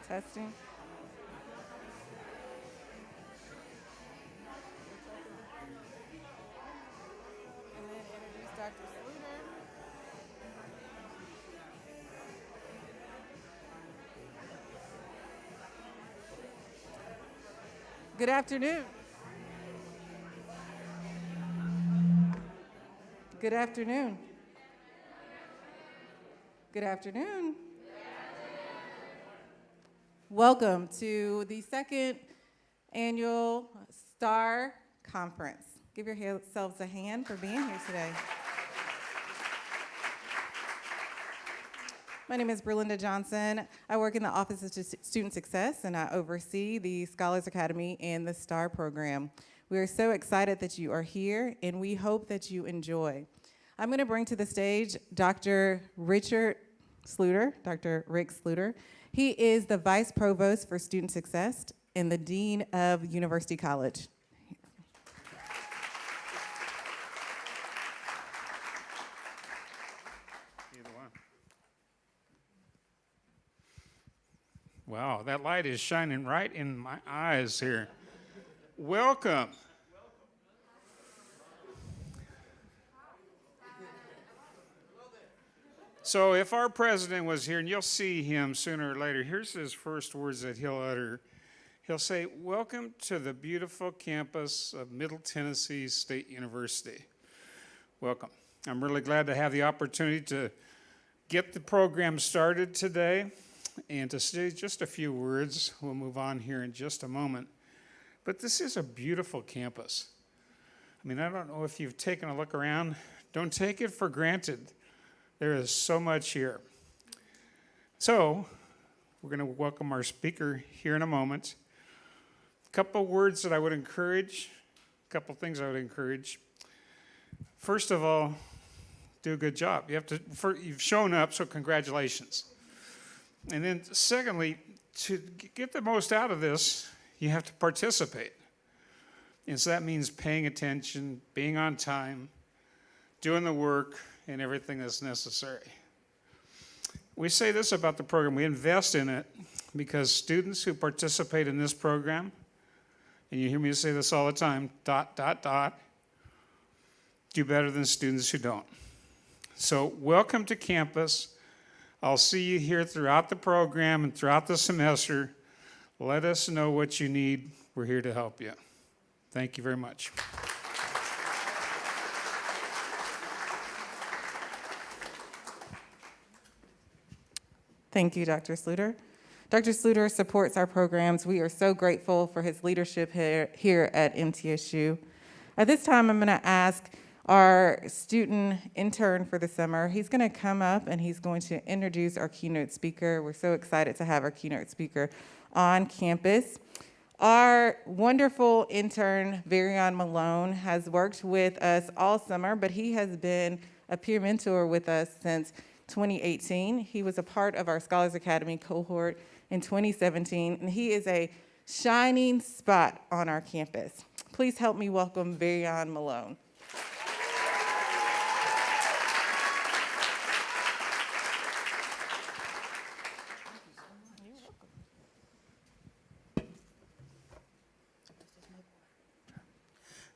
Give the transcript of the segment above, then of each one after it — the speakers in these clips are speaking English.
Testing. And then introduce Dr. Sluter. Good afternoon. Good afternoon. Good afternoon. Welcome to the second annual STAR Conference. Give yourselves a hand for being here today. My name is Berlinda Johnson. I work in the Office of Student Success, and I oversee the Scholars Academy and the STAR program. We are so excited that you are here, and we hope that you enjoy. I'm going to bring to the stage Dr. Rick Sluter. He is the Vice Provost for Student Success and the Dean of University College. Either one. Wow, that light is shining right in my eyes here. Welcome. So if our president was here, and you'll see him sooner or later, here's his first words that he'll utter. He'll say, "Welcome to the beautiful campus of Middle Tennessee State University." Welcome. I'm really glad to have the opportunity to get the program started today and to say just a few words. We'll move on here in just a moment. But this is a beautiful campus. I mean, I don't know if you've taken a look around. Don't take it for granted. There is so much here. So, we're going to welcome our speaker here in a moment. A couple words that I would encourage, a couple things I would encourage. First of all, do a good job. You've shown up, so congratulations. And then secondly, to get the most out of this, you have to participate. And so that means paying attention, being on time, doing the work, and everything that's necessary. We say this about the program, we invest in it because students who participate in this program, and you hear me say this all the time, ... do better than students who don't. So welcome to campus. I'll see you here throughout the program and throughout the semester. Let us know what you need. We're here to help you. Thank you very much. Thank you, Dr. Sluter. Dr. Sluter supports our programs. We are so grateful for his leadership here at MTSU. At this time, I'm going to ask our student intern for the summer. He's going to come up and he's going to introduce our keynote speaker. We're so excited to have our keynote speaker on campus. Our wonderful intern, Varion Malone, has worked with us all summer, but he has been a peer mentor with us since 2018. He was a part of our Scholars Academy cohort in 2017, and he is a shining spot on our campus. Please help me welcome Varion Malone.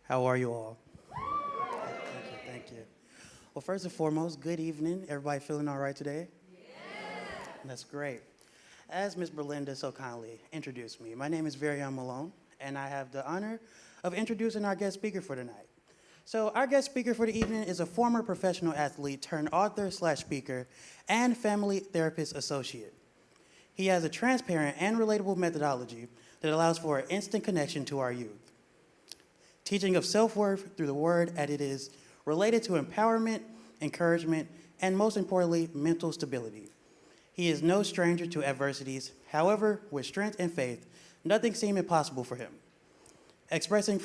How are you all? Thank you. Well, first and foremost, good evening. Everybody feeling all right today? Yes. That's great. As Ms. Berlinda so kindly introduced me, my name is Varion Malone, and I have the honor of introducing our guest speaker for tonight. So our guest speaker for the evening is a former professional athlete turned author/speaker and family therapist associate. He has a transparent and relatable methodology that allows for an instant connection to our youth. Teaching of self-worth through the word as it is related to empowerment, encouragement, and most importantly, mental stability. He is no stranger to adversities. However, with strength and faith, nothing seemed impossible for him. Expressing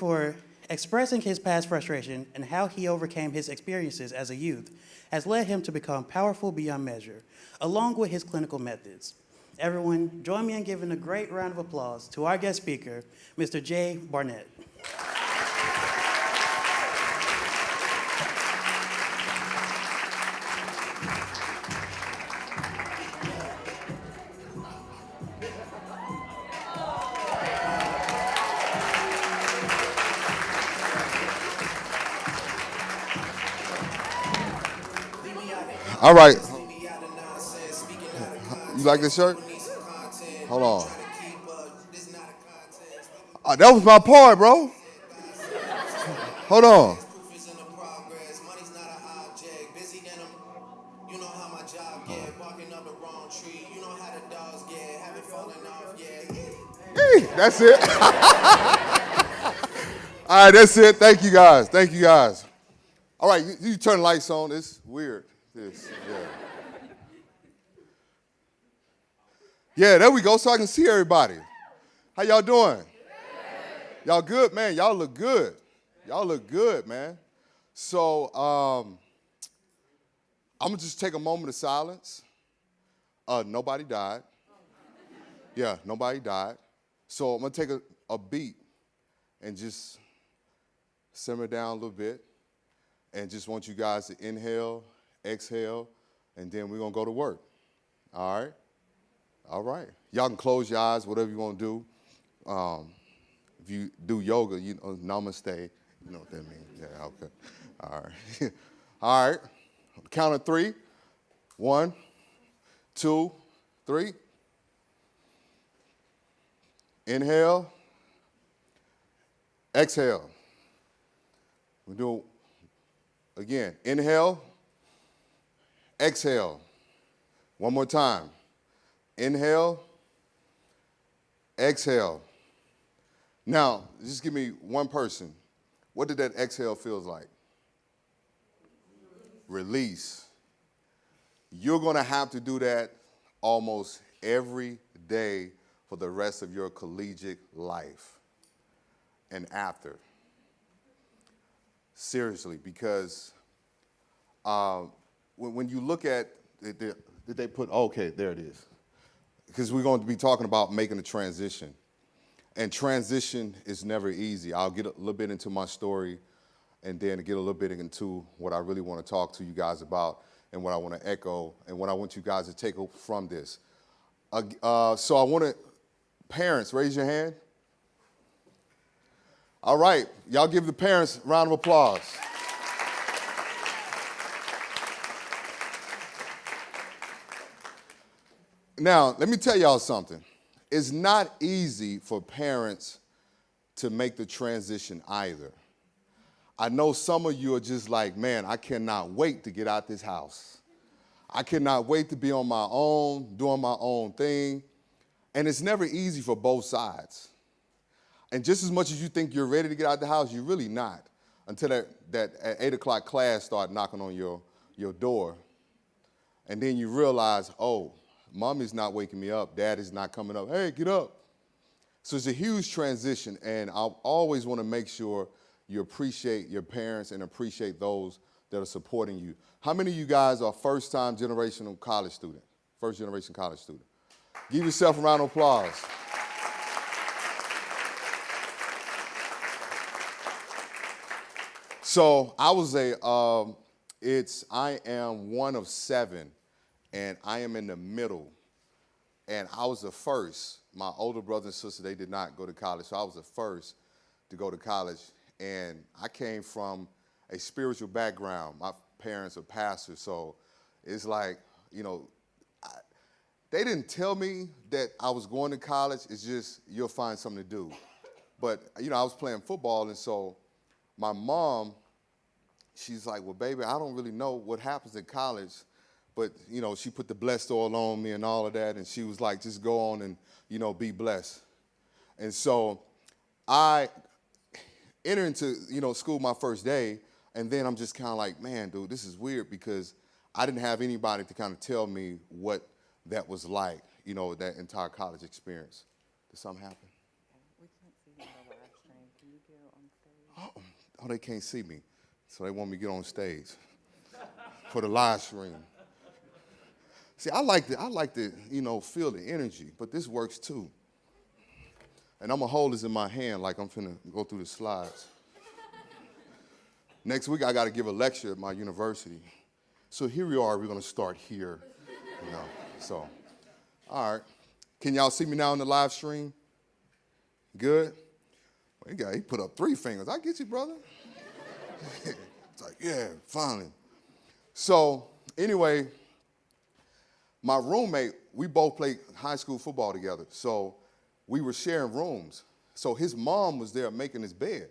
his past frustration and how he overcame his experiences as a youth has led him to become powerful beyond measure, along with his clinical methods. Everyone, join me in giving a great round of applause to our guest speaker, Mr. Jay Barnett. All right. You like this shirt? Hold on. That was my part, bro. Hold on. That's it. All right, that's it. Thank you guys. Thank you guys. All right, you turn the lights on. It's weird. Yeah, there we go, so I can see everybody. How y'all doing? Y'all good, man? Y'all look good. Y'all look good, man. So I'm gonna just take a moment of silence. Nobody died. Yeah, nobody died. So I'm gonna take a beat and just simmer down a little bit, and just want you guys to inhale, exhale, and then we're gonna go to work. All right? All right. Y'all can close your eyes, whatever you want to do. If you do yoga, you know, namaste. You know what that means. Yeah, okay. All right. All right. Count of 3. 1, 2, 3. Inhale. Exhale. We do it again. Inhale. Exhale. One more time. Inhale. Exhale. Now, just give me one person. What did that exhale feel like? Release. You're going to have to do that almost every day for the rest of your collegiate life and after. Seriously, because when you look at, did they put, okay, there it is. Because we're going to be talking about making a transition. And transition is never easy. I'll get a little bit into my story and then get a little bit into what I really want to talk to you guys about and what I want to echo and what I want you guys to take from this. So I want to, parents, raise your hand. All right, y'all give the parents a round of applause. Now, let me tell y'all something. It's not easy for parents to make the transition either. I know some of you are just like, man, I cannot wait to get out this house. I cannot wait to be on my own, doing my own thing. And it's never easy for both sides. And just as much as you think you're ready to get out the house, you're really not until that at 8 o'clock class start knocking on your door. And then you realize, oh, Mommy's not waking me up. Dad is not coming up. Hey, get up. So it's a huge transition, and I always want to make sure you appreciate your parents and appreciate those that are supporting you. How many of you guys are first-time generational college student? First-generation college student. Give yourself a round of applause. So I was I am one of 7. And I am in the middle, and I was the first. My older brother and sister, they did not go to college, so I was the first to go to college. And I came from a spiritual background. My parents are pastors, so it's like, you know, they didn't tell me that I was going to college. It's just you'll find something to do. But, you know, I was playing football, and so my mom, she's like, well, baby, I don't really know what happens in college. But, you know, she put the blessed oil on me and all of that, and she was like, just go on and, you know, be blessed. And so I entered into, you know, school my first day, and then I'm just kind of like, man, dude, this is weird because I didn't have anybody to kind of tell me what that was like, you know, that entire college experience. Did something happen? We can't see you on the live stream. Can you get on stage? Oh, they can't see me, so they want me to get on stage for the live stream. See, I like to, you know, feel the energy, but this works too. And I'm gonna hold this in my hand like I'm finna go through the slides. Next week, I gotta give a lecture at my university. So here we are, we're gonna start here, you know, so. All right, can y'all see me now on the live stream? Good? Well, he put up 3 fingers. I get you, brother. It's like, yeah, finally. So, anyway, my roommate, we both played high school football together, so we were sharing rooms. So his mom was there making his bed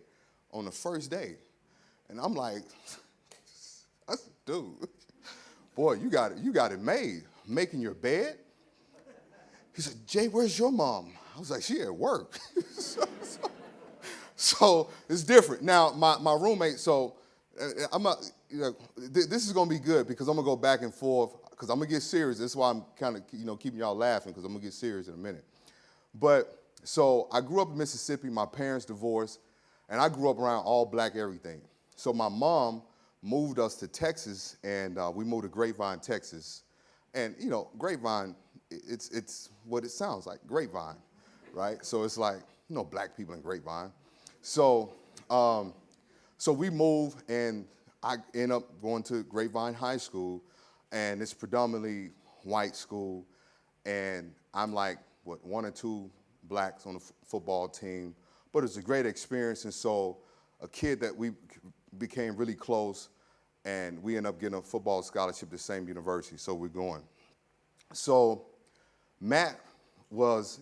on the first day. And I'm like, dude, boy, you got it made, making your bed. He said, Jay, where's your mom? I was like, she at work. So it's different. Now, my roommate, so this is gonna be good because I'm gonna go back and forth because I'm gonna get serious. That's why I'm kind of, keeping y'all laughing because I'm gonna get serious in a minute. But so I grew up in Mississippi, my parents divorced, and I grew up around all black everything. So my mom moved us to Texas, and we moved to Grapevine, Texas. And Grapevine, it's what it sounds like, Grapevine, right? So it's like, black people in Grapevine. So so we moved, and I end up going to Grapevine High School, and it's predominantly white school, and I'm like, one or two blacks on the football team, but it's a great experience, and so a kid that we became really close, and we ended up getting a football scholarship at the same university, so we're going. So Matt was,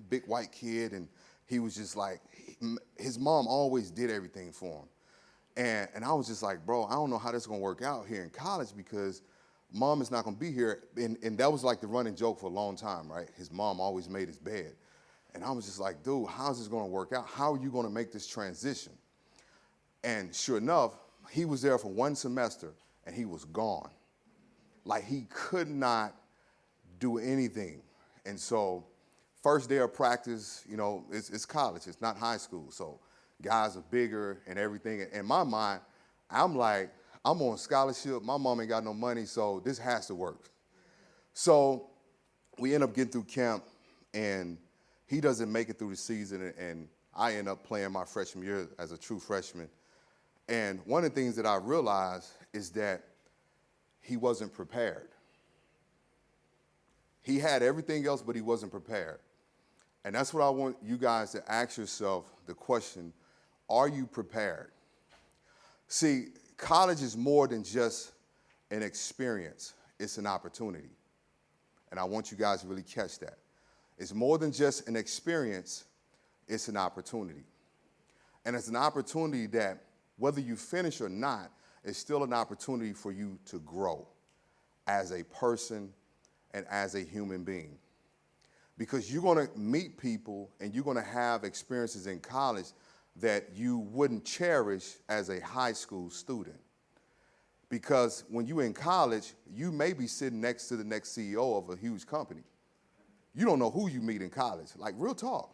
big white kid, and he was just like, his mom always did everything for him. And I was just like, bro, I don't know how this is going to work out here in college because mom is not going to be here. And that was like the running joke for a long time, right? His mom always made his bed. And I was just like, dude, how's this going to work out? How are you going to make this transition? And sure enough, he was there for one semester, and he was gone. Like, he could not do anything. And so first day of practice, it's college. It's not high school. So guys are bigger and everything. And in my mind, I'm like, I'm on scholarship. My mom ain't got no money, so this has to work. So we end up getting through camp, and he doesn't make it through the season, and I end up playing my freshman year as a true freshman. And one of the things that I realized is that he wasn't prepared. He had everything else, but he wasn't prepared. And that's what I want you guys to ask yourself the question, are you prepared? See, college is more than just an experience. It's an opportunity. And I want you guys to really catch that. It's more than just an experience. It's an opportunity. And it's an opportunity that, whether you finish or not, it's still an opportunity for you to grow as a person and as a human being. Because you're going to meet people and you're going to have experiences in college that you wouldn't cherish as a high school student. Because when you're in college, you may be sitting next to the next CEO of a huge company. You don't know who you meet in college, like real talk.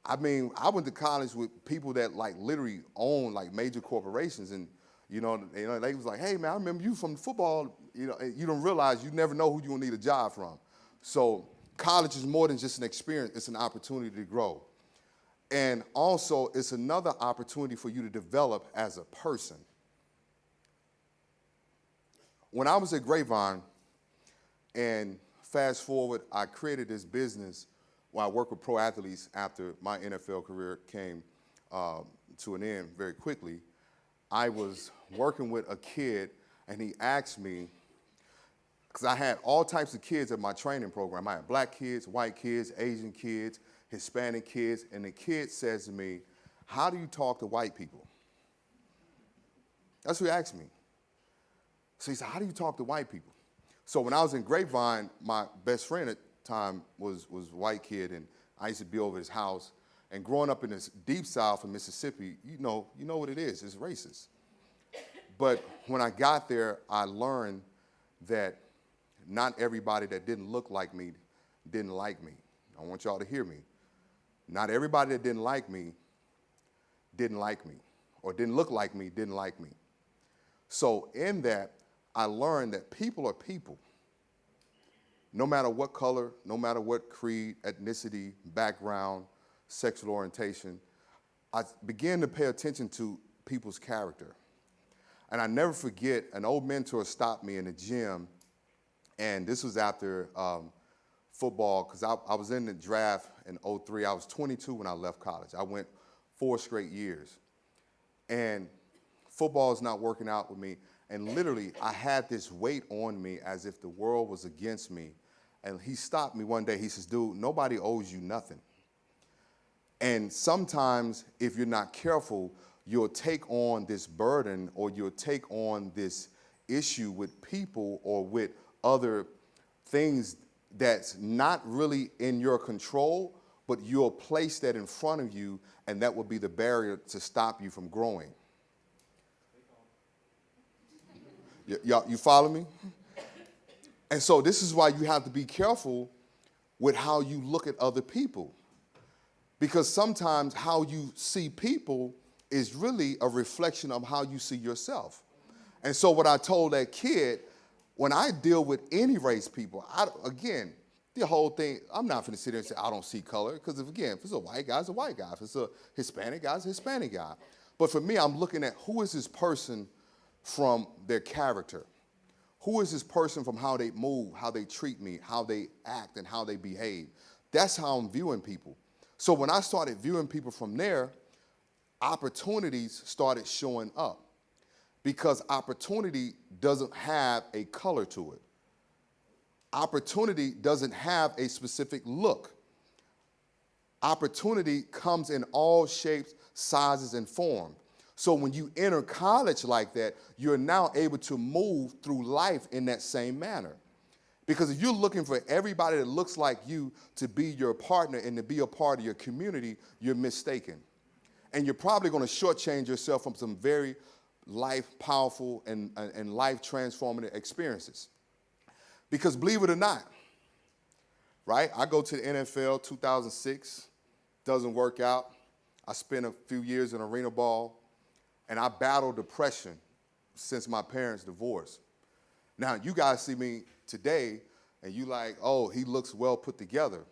I mean, I went to college with people that like literally own like major corporations, and they was like, hey man, I remember you from football. You don't realize you never know who you're gonna need a job from. So college is more than just an experience, it's an opportunity to grow. And also, it's another opportunity for you to develop as a person. When I was at Grapevine, and fast forward, I created this business where I worked with pro athletes after my NFL career came to an end very quickly. I was working with a kid, and he asked me, because I had all types of kids at my training program. I had black kids, white kids, Asian kids, Hispanic kids, and the kid says to me, how do you talk to white people? That's what he asked me. So he said, how do you talk to white people? So when I was in Grapevine, my best friend at the time was a white kid, and I used to be over his house. And growing up in this deep south of Mississippi, you know what it is. It's racist. But when I got there, I learned that not everybody that didn't look like me didn't like me. I want y'all to hear me. Not everybody that didn't like me, or didn't look like me, didn't like me. So in that, I learned that people are people. No matter what color, no matter what creed, ethnicity, background, sexual orientation, I began to pay attention to people's character. And I never forget, an old mentor stopped me in the gym, and this was after football, because I was in the draft in 2003. I was 22 when I left college. I went 4 straight years. And football is not working out with me. And literally, I had this weight on me as if the world was against me. And he stopped me one day. He says, dude, nobody owes you nothing. And sometimes, if you're not careful, you'll take on this burden or you'll take on this issue with people or with other things that's not really in your control, but you'll place that in front of you, and that will be the barrier to stop you from growing. You follow me? And so this is why you have to be careful with how you look at other people. Because sometimes how you see people is really a reflection of how you see yourself. And so what I told that kid, when I deal with any race people, again, the whole thing, I'm not going to sit there and say, I don't see color. Because if it's a white guy, it's a white guy. If it's a Hispanic guy, it's a Hispanic guy. But for me, I'm looking at who is this person from their character. Who is this person from how they move, how they treat me, how they act, and how they behave. That's how I'm viewing people. So when I started viewing people from there, opportunities started showing up. Because opportunity doesn't have a color to it. Opportunity doesn't have a specific look. Opportunity comes in all shapes, sizes, and forms. So when you enter college like that, you're now able to move through life in that same manner. Because if you're looking for everybody that looks like you to be your partner and to be a part of your community, you're mistaken. And you're probably going to shortchange yourself from some very powerful and life-transformative experiences. Because believe it or not, right, I go to the NFL 2006, doesn't work out. I spent a few years in arena ball, and I battled depression since my parents' divorce. Now, you guys see me today, and you like, oh, he looks well put together.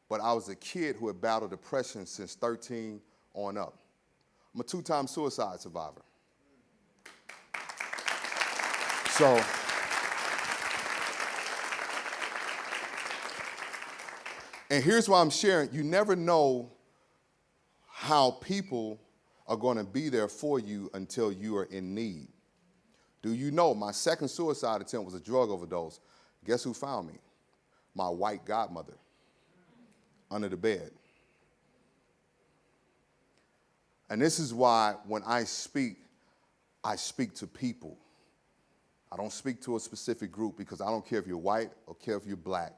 But I was a kid who had battled depression since 13 on up. I'm a 2-time suicide survivor. So, and here's why I'm sharing. You never know how people are going to be there for you until you are in need. Do you know my second suicide attempt was a drug overdose? Guess who found me? My white godmother under the bed. And this is why when I speak to people. I don't speak to a specific group because I don't care if you're white or care if you're black.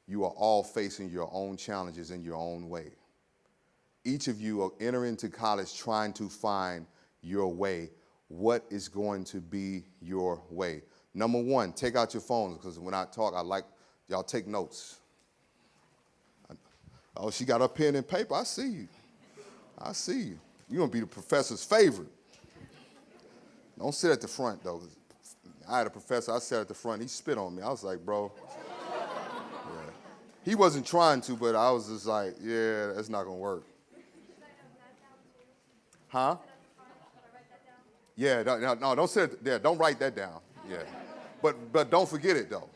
You are all facing your own challenges in your own way. Each of you are entering into college trying to find your way. What is going to be your way? Number one, take out your phones, because when I talk, I like y'all take notes. Oh, she got her pen and paper. I see you. I see you. You're going to be the professor's favorite. Don't sit at the front, though. I had a professor, I sat at the front, he spit on me. I was like, bro. Yeah. He wasn't trying to, but I was just like, yeah, that's not going to work. Huh? Yeah, no, don't sit there. Don't write that down. Yeah. But don't forget it, though.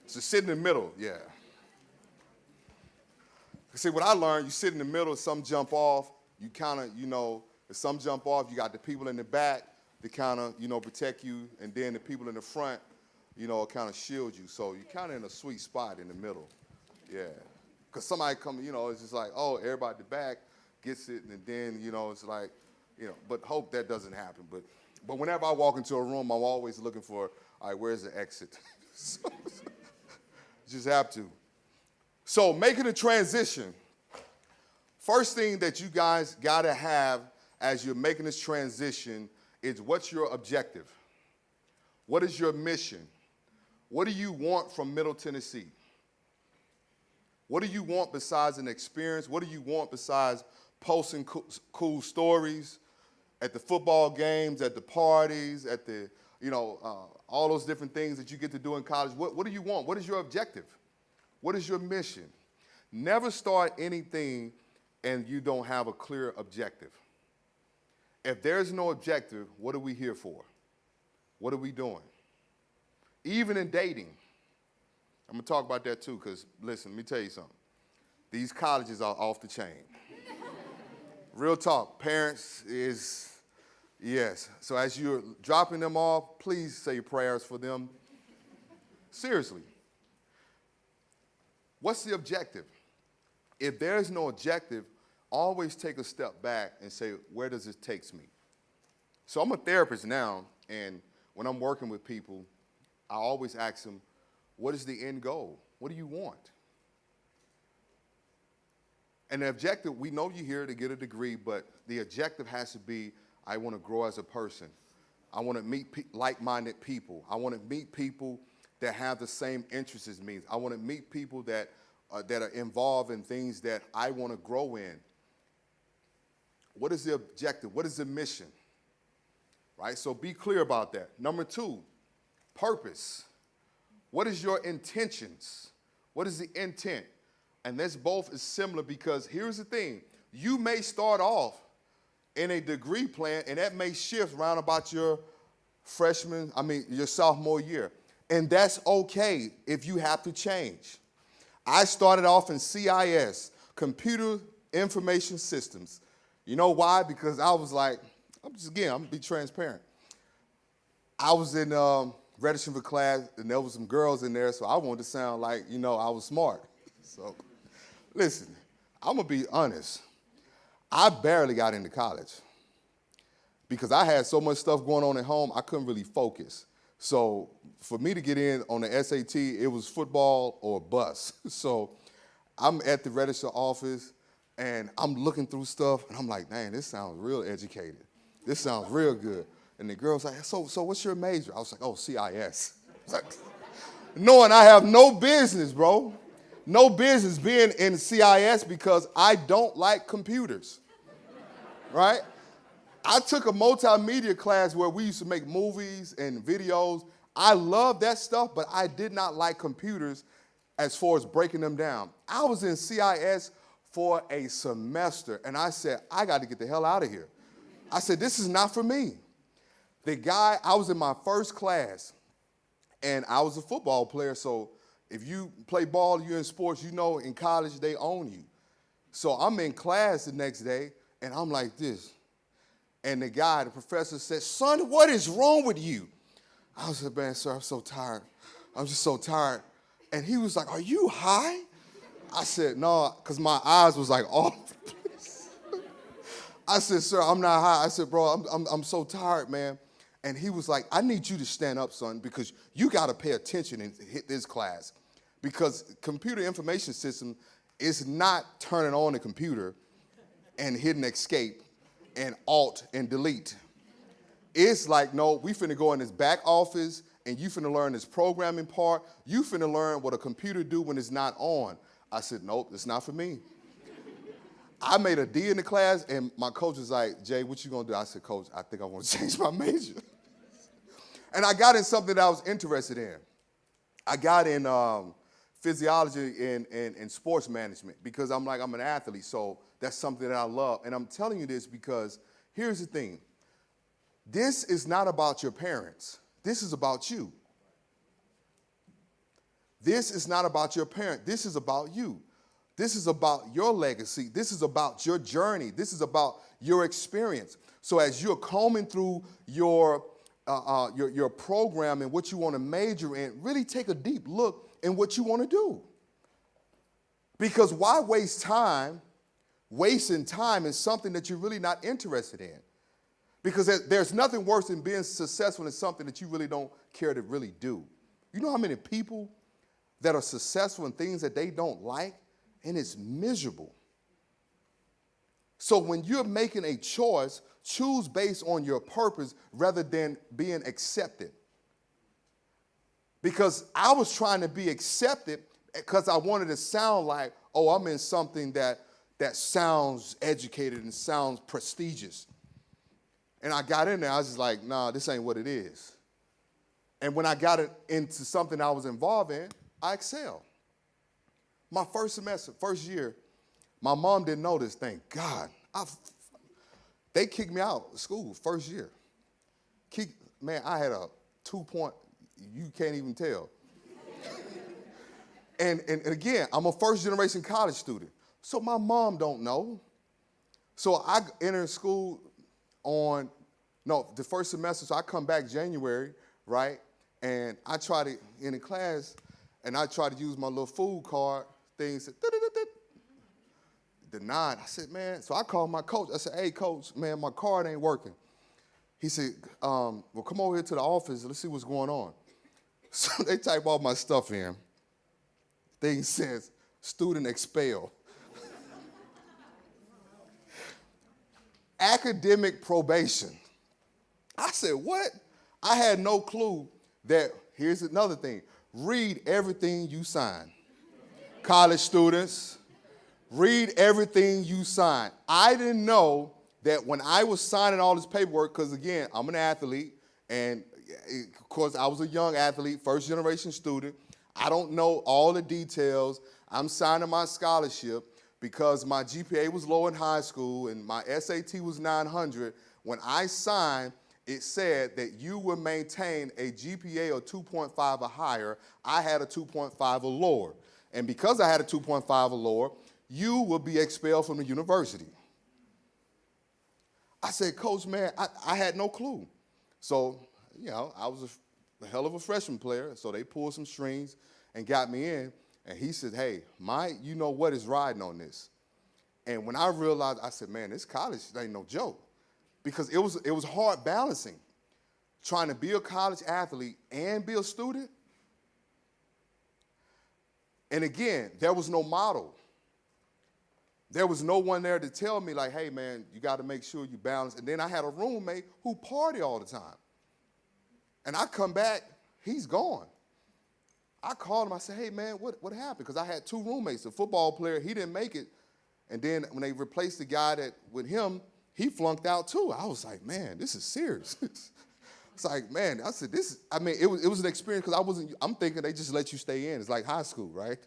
So sit in the middle, yeah. See, what I learned, you sit in the middle, some jump off, you kind of, if some jump off, you got the people in the back, to kind of, protect you, and then the people in the front, kind of shield you. So you're kind of in a sweet spot in the middle, yeah. Because somebody come, it's just like, oh, everybody at the back gets it, and then, it's like, but hope that doesn't happen. But whenever I walk into a room, I'm always looking for, all right, where's the exit? So, just have to. So making a transition, first thing that you guys got to have as you're making this transition is what's your objective? What is your mission? What do you want from Middle Tennessee? What do you want besides an experience? What do you want besides posting cool stories at the football games, at the parties, at the, all those different things that you get to do in college? What do you want? What is your objective? What is your mission? Never start anything and you don't have a clear objective. If there's no objective, what are we here for? What are we doing? Even in dating. I'm going to talk about that too, because listen, let me tell you something. These colleges are off the chain. Real talk, parents is, Yes. So as you're dropping them off, please say prayers for them. Seriously. What's the objective? If there's no objective, always take a step back and say, where does this take me? So I'm a therapist now, and when I'm working with people, I always ask them, what is the end goal? What do you want? And the objective, we know you're here to get a degree, but the objective has to be, I want to grow as a person. I want to meet like-minded people. I want to meet people that have the same interests as me. I want to meet people that are involved in things that I want to grow in. What is the objective? What is the mission? Right? So be clear about that. Number 2, purpose. What is your intentions? What is the intent? And this both is similar because here's the thing. You may start off in a degree plan, and that may shift around about your your sophomore year. And that's okay if you have to change. I started off in CIS, Computer Information Systems. You know why? Because I was like, I'm going to be transparent. I was in registering for class, and there was some girls in there, so I wanted to sound like, I was smart. So, listen, I'm going to be honest. I barely got into college because I had so much stuff going on at home, I couldn't really focus. So for me to get in on the SAT, it was football or bust. So I'm at the register office, and I'm looking through stuff, and I'm like, dang, this sounds real educated. This sounds real good. And the girl's like, so what's your major? I was like, oh, CIS. Like, knowing I have no business, bro. No business being in CIS because I don't like computers, right? I took a multimedia class where we used to make movies and videos. I love that stuff, but I did not like computers as far as breaking them down. I was in CIS for a semester, and I said, I got to get the hell out of here. I said, this is not for me. I was in my first class, and I was a football player, so if you play ball, you're in sports, in college, they own you. So I'm in class the next day, and I'm like this. And the professor said, son, what is wrong with you? I was like, man, sir, I'm so tired. I'm just so tired. And he was like, are you high? I said, no, because my eyes was like all over the place. I said, sir, I'm not high. I said, bro, I'm so tired, man. And he was like, I need you to stand up, son, because you got to pay attention and hit this class. Because computer information system is not turning on the computer and hitting escape and alt and delete. It's like, no, we finna go in this back office and you finna learn this programming part. You finna learn what a computer do when it's not on. I said, nope, it's not for me. I made a D in the class and my coach was like, Jay, what you gonna do? I said, coach, I think I want to change my major. And I got in something that I was interested in. I got in physiology and sports management because I'm an athlete, so that's something that I love. And I'm telling you this because here's the thing. This is not about your parents. This is about you. This is not about your parent. This is about you. This is about your legacy. This is about your journey. This is about your experience. So as you're combing through your program and what you want to major in, really take a deep look in what you want to do. Because why waste time? Wasting time is something that you're really not interested in. Because there's nothing worse than being successful in something that you really don't care to really do. You know how many people that are successful in things that they don't like, and it's miserable. So when you're making a choice, choose based on your purpose rather than being accepted. Because I was trying to be accepted because I wanted to sound like, oh, I'm in something that sounds educated and sounds prestigious. And I got in there, I was just like, nah, this ain't what it is. And when I got into something I was involved in, I excelled. My first semester, first year, my mom didn't know this, thank God. They kicked me out of school first year. Man, I had a 2-point, you can't even tell. and again, I'm a first-generation college student, so my mom don't know. So I entered school on No, the first semester, so I come back January, right? And I try to, in the class, and I try to use my little food card thing, said, denied. I said, man, so I called my coach. I said, hey, coach, man, my card ain't working. He said, well, come over here to the office. Let's see what's going on. So they type all my stuff in. Thing says, student expelled. Academic probation. I said, what? I had no clue that, here's another thing, read everything you sign. College students, read everything you sign. I didn't know that when I was signing all this paperwork, because again, I'm an athlete, and of course I was a young athlete, first generation student. I don't know all the details. I'm signing my scholarship because my GPA was low in high school and my SAT was 900. When I signed, it said that you will maintain a GPA of 2.5 or higher. I had a 2.5 or lower. And because I had a 2.5 or lower, you will be expelled from the university. I said, Coach, man, I had no clue. So, you know, I was a hell of a freshman player, so they pulled some strings and got me in. And he said, hey, you know what is riding on this. And when I realized, I said, man, this college ain't no joke. Because it was hard balancing, trying to be a college athlete and be a student. And again, there was no model. There was no one there to tell me like, hey man, you got to make sure you balance. And then I had a roommate who party all the time. And I come back, he's gone. I called him, I said, hey man, what happened? Because I had two roommates, a football player, he didn't make it. And then when they replaced the guy with him, he flunked out too. I was like, man, this is serious. It's like, man, I said, it was an experience because I'm thinking they just let you stay in. It's like high school, right?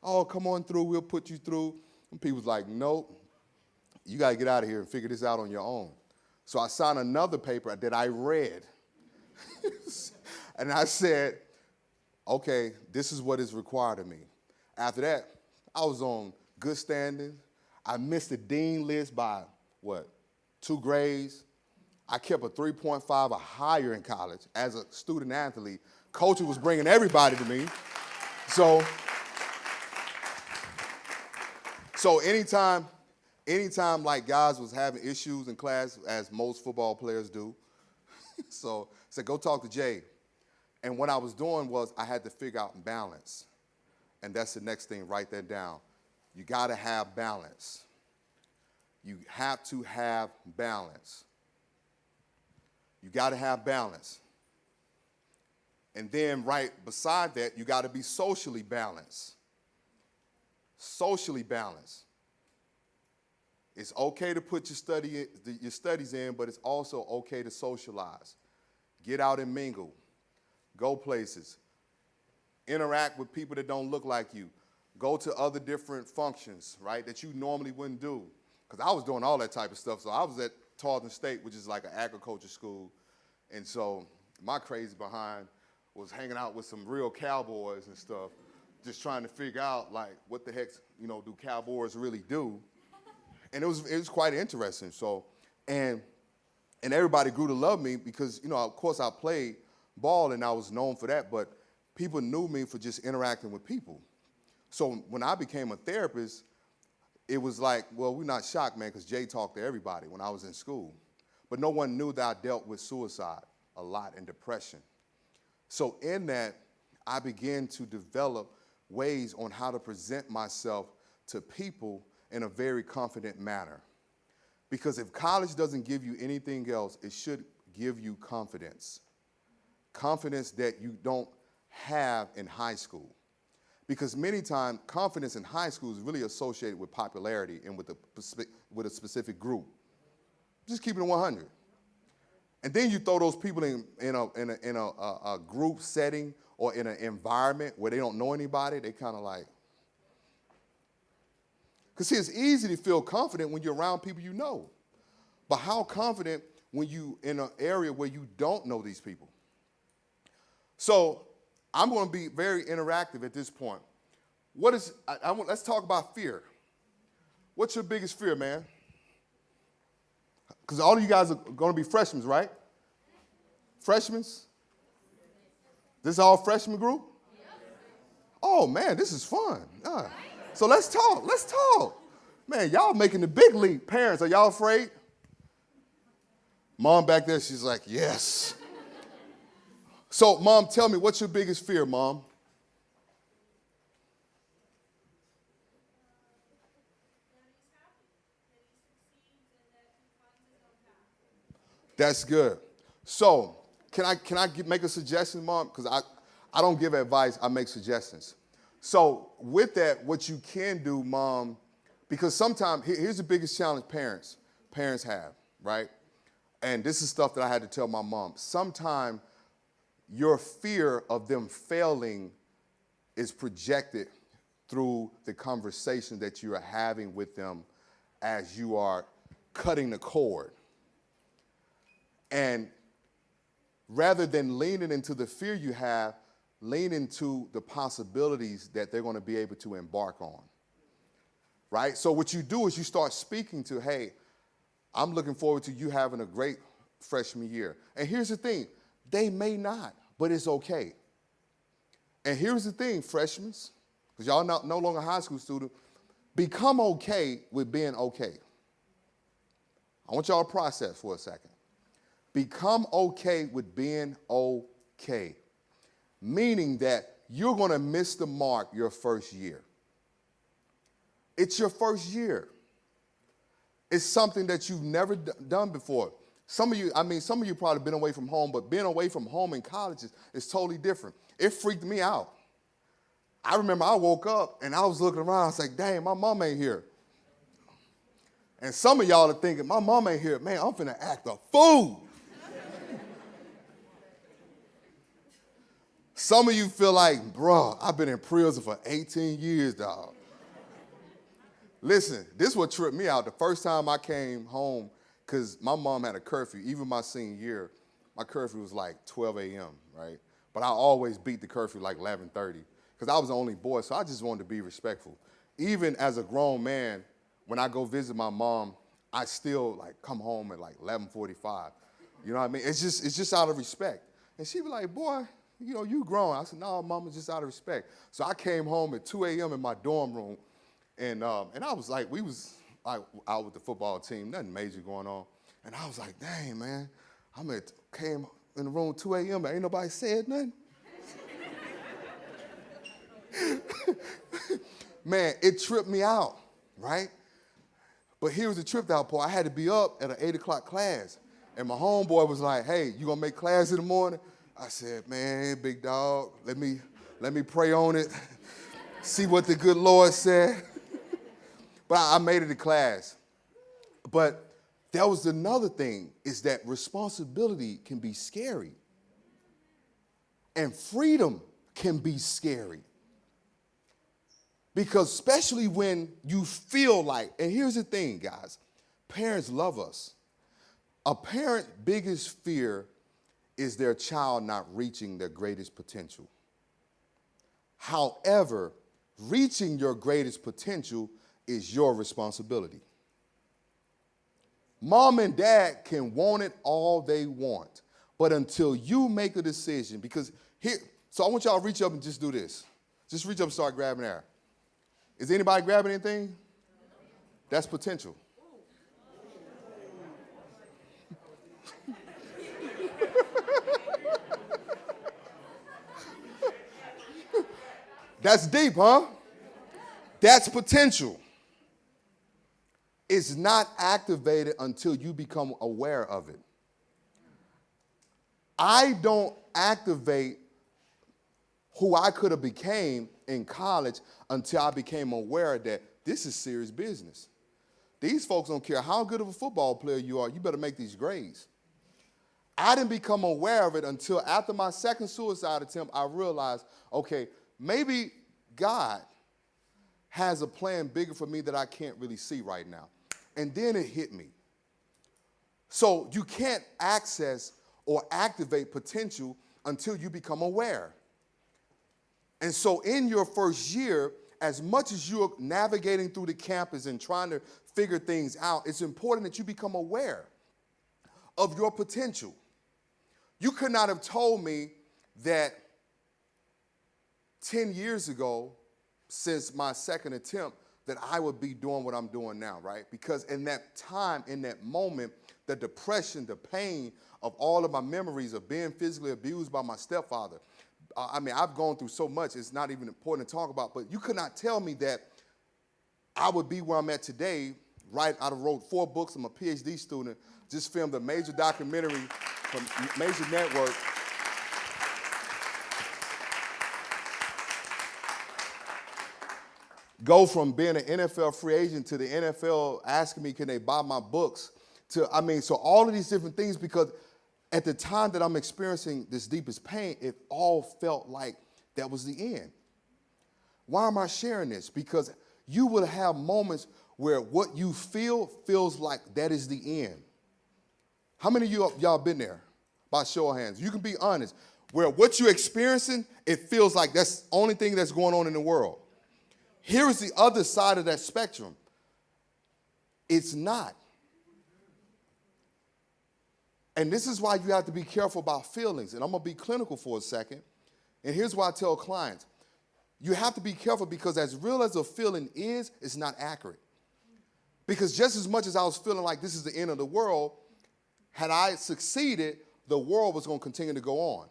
Oh, come on through, we'll put you through. And people's like, nope, you got to get out of here and figure this out on your own. So I signed another paper that I read. And I said, okay, this is what is required of me. After that, I was on good standing. I missed the dean list by, 2 grades. I kept a 3.5 or higher in college as a student athlete. Coach was bringing everybody to me. So anytime like guys was having issues in class, as most football players do, so I said, go talk to Jay. And what I was doing was I had to figure out balance. And that's the next thing, write that down. You gotta have balance. You have to have balance. You gotta have balance. And then right beside that, you gotta be socially balanced. Socially balanced. It's okay to put your studies in, but it's also okay to socialize. Get out and mingle. Go places. Interact with people that don't look like you. Go to other different functions, right, that you normally wouldn't do. Because I was doing all that type of stuff. So I was at Tarleton State, which is like an agriculture school. And so my crazy behind was hanging out with some real cowboys and stuff, just trying to figure out, like, what the heck, do cowboys really do? And it was quite interesting. So, and everybody grew to love me because, of course I played ball and I was known for that, but people knew me for just interacting with people. So when I became a therapist, it was like, well, we're not shocked, man, because Jay talked to everybody when I was in school. But no one knew that I dealt with suicide a lot and depression. So in that, I began to develop ways on how to present myself to people in a very confident manner. Because if college doesn't give you anything else, it should give you confidence. Confidence that you don't have in high school. Because many times, confidence in high school is really associated with popularity and with a specific group. Just keeping it 100. And then you throw those people in a group setting or in an environment where they don't know anybody, they kind of like. Because see, it's easy to feel confident when you're around people you know. But how confident when you in an area where you don't know these people? So I'm going to be very interactive at this point. Let's talk about fear. What's your biggest fear, man? Because all of you guys are going to be freshmen, right? Freshmen? This is all freshman group? Oh, man, this is fun. So let's talk. Let's talk. Man, y'all making the big leap. Parents, are y'all afraid? Mom back there, she's like, yes. So, Mom, tell me, what's your biggest fear, Mom? That's good. So, can I make a suggestion, Mom? Because I don't give advice, I make suggestions. So, with that, what you can do, Mom, because sometimes, here's the biggest challenge parents have, right? And this is stuff that I had to tell my mom. Sometimes your fear of them failing is projected through the conversation that you are having with them as you are cutting the cord. And rather than leaning into the fear you have, lean into the possibilities that they're going to be able to embark on, right? So what you do is you start speaking to, hey, I'm looking forward to you having a great freshman year. And here's the thing, they may not, but it's okay. And here's the thing, freshmen, because y'all no longer high school students, become okay with being okay. I want y'all to process for a second. Become okay with being okay, meaning that you're going to miss the mark your first year. It's your first year. It's something that you've never done before. Some of you probably been away from home, but being away from home in college is totally different. It freaked me out. I remember I woke up and I was looking around. I was like, dang, my mom ain't here. And some of y'all are thinking, my mom ain't here. Man, I'm finna act a fool. Some of you feel like, bro, I've been in prison for 18 years, dog. Listen, this is what tripped me out. The first time I came home, because my mom had a curfew, even my senior year, my curfew was like 12 a.m., right? But I always beat the curfew like 11:30, because I was the only boy, so I just wanted to be respectful. Even as a grown man, when I go visit my mom, I still like come home at like 11:45. You know what I mean? It's just out of respect. And she'd be like, boy, you know, you grown. I said, no, Mama, just out of respect. So I came home at 2 a.m. in my dorm room, and I was like, we was like out with the football team, nothing major going on. And I was like, dang, man, came in the room 2 a.m. and ain't nobody said nothing. Man, it tripped me out, right? But here was the tripped out part. I had to be up at an 8 o'clock class. And my homeboy was like, hey, you gonna make class in the morning? I said, man, big dog, let me pray on it, see what the good Lord said. But I made it to class. But that was another thing, is that responsibility can be scary. And freedom can be scary. Because especially when you feel like, and here's the thing, guys, parents love us. A parent's biggest fear is their child not reaching their greatest potential. However, reaching your greatest potential is your responsibility. Mom and dad can want it all they want, but until you make a decision, so I want y'all to reach up and just do this. Just reach up and start grabbing air. Is anybody grabbing anything? That's potential. That's deep, huh? That's potential. It's not activated until you become aware of it. I don't activate who I could have became in college until I became aware that this is serious business. These folks don't care how good of a football player you are, you better make these grades. I didn't become aware of it until after my second suicide attempt, I realized, okay, maybe God has a plan bigger for me that I can't really see right now. And then it hit me. So you can't access or activate potential until you become aware. And so in your first year, as much as you're navigating through the campus and trying to figure things out, it's important that you become aware. of your potential. You could not have told me that 10 years ago, since my second attempt, that I would be doing what I'm doing now, right? Because in that time, in that moment, the depression, the pain of all of my memories of being physically abused by my stepfather, I've gone through so much, it's not even important to talk about, but you could not tell me that I would be where I'm at today, right? I wrote 4 books, I'm a PhD student, just filmed a major documentary from major network. Go from being an NFL free agent to the NFL asking me, can they buy my books? So all of these different things, because at the time that I'm experiencing this deepest pain, it all felt like that was the end. Why am I sharing this? Because you will have moments where what you feel feels like that is the end. How many of y'all been there? By show of hands. You can be honest. Where what you're experiencing, it feels like that's the only thing that's going on in the world. Here is the other side of that spectrum. It's not. And this is why you have to be careful about feelings. And I'm going to be clinical for a second. And here's why I tell clients. You have to be careful because as real as a feeling is, it's not accurate. Because just as much as I was feeling like this is the end of the world, had I succeeded, the world was going to continue to go on.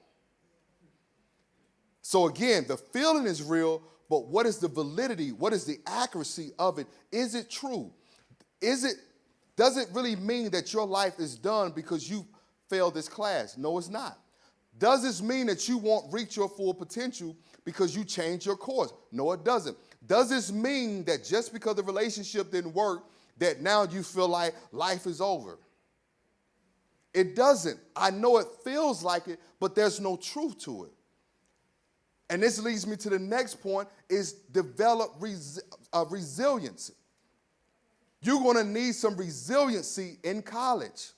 So again, the feeling is real, but what is the validity? What is the accuracy of it? Is it true? Does it really mean that your life is done because you failed this class? No, it's not. Does this mean that you won't reach your full potential because you changed your course? No, it doesn't. Does this mean that just because the relationship didn't work, that now you feel like life is over? It doesn't. I know it feels like it, but there's no truth to it. And this leads me to the next point, is develop resilience. You're going to need some resiliency in college.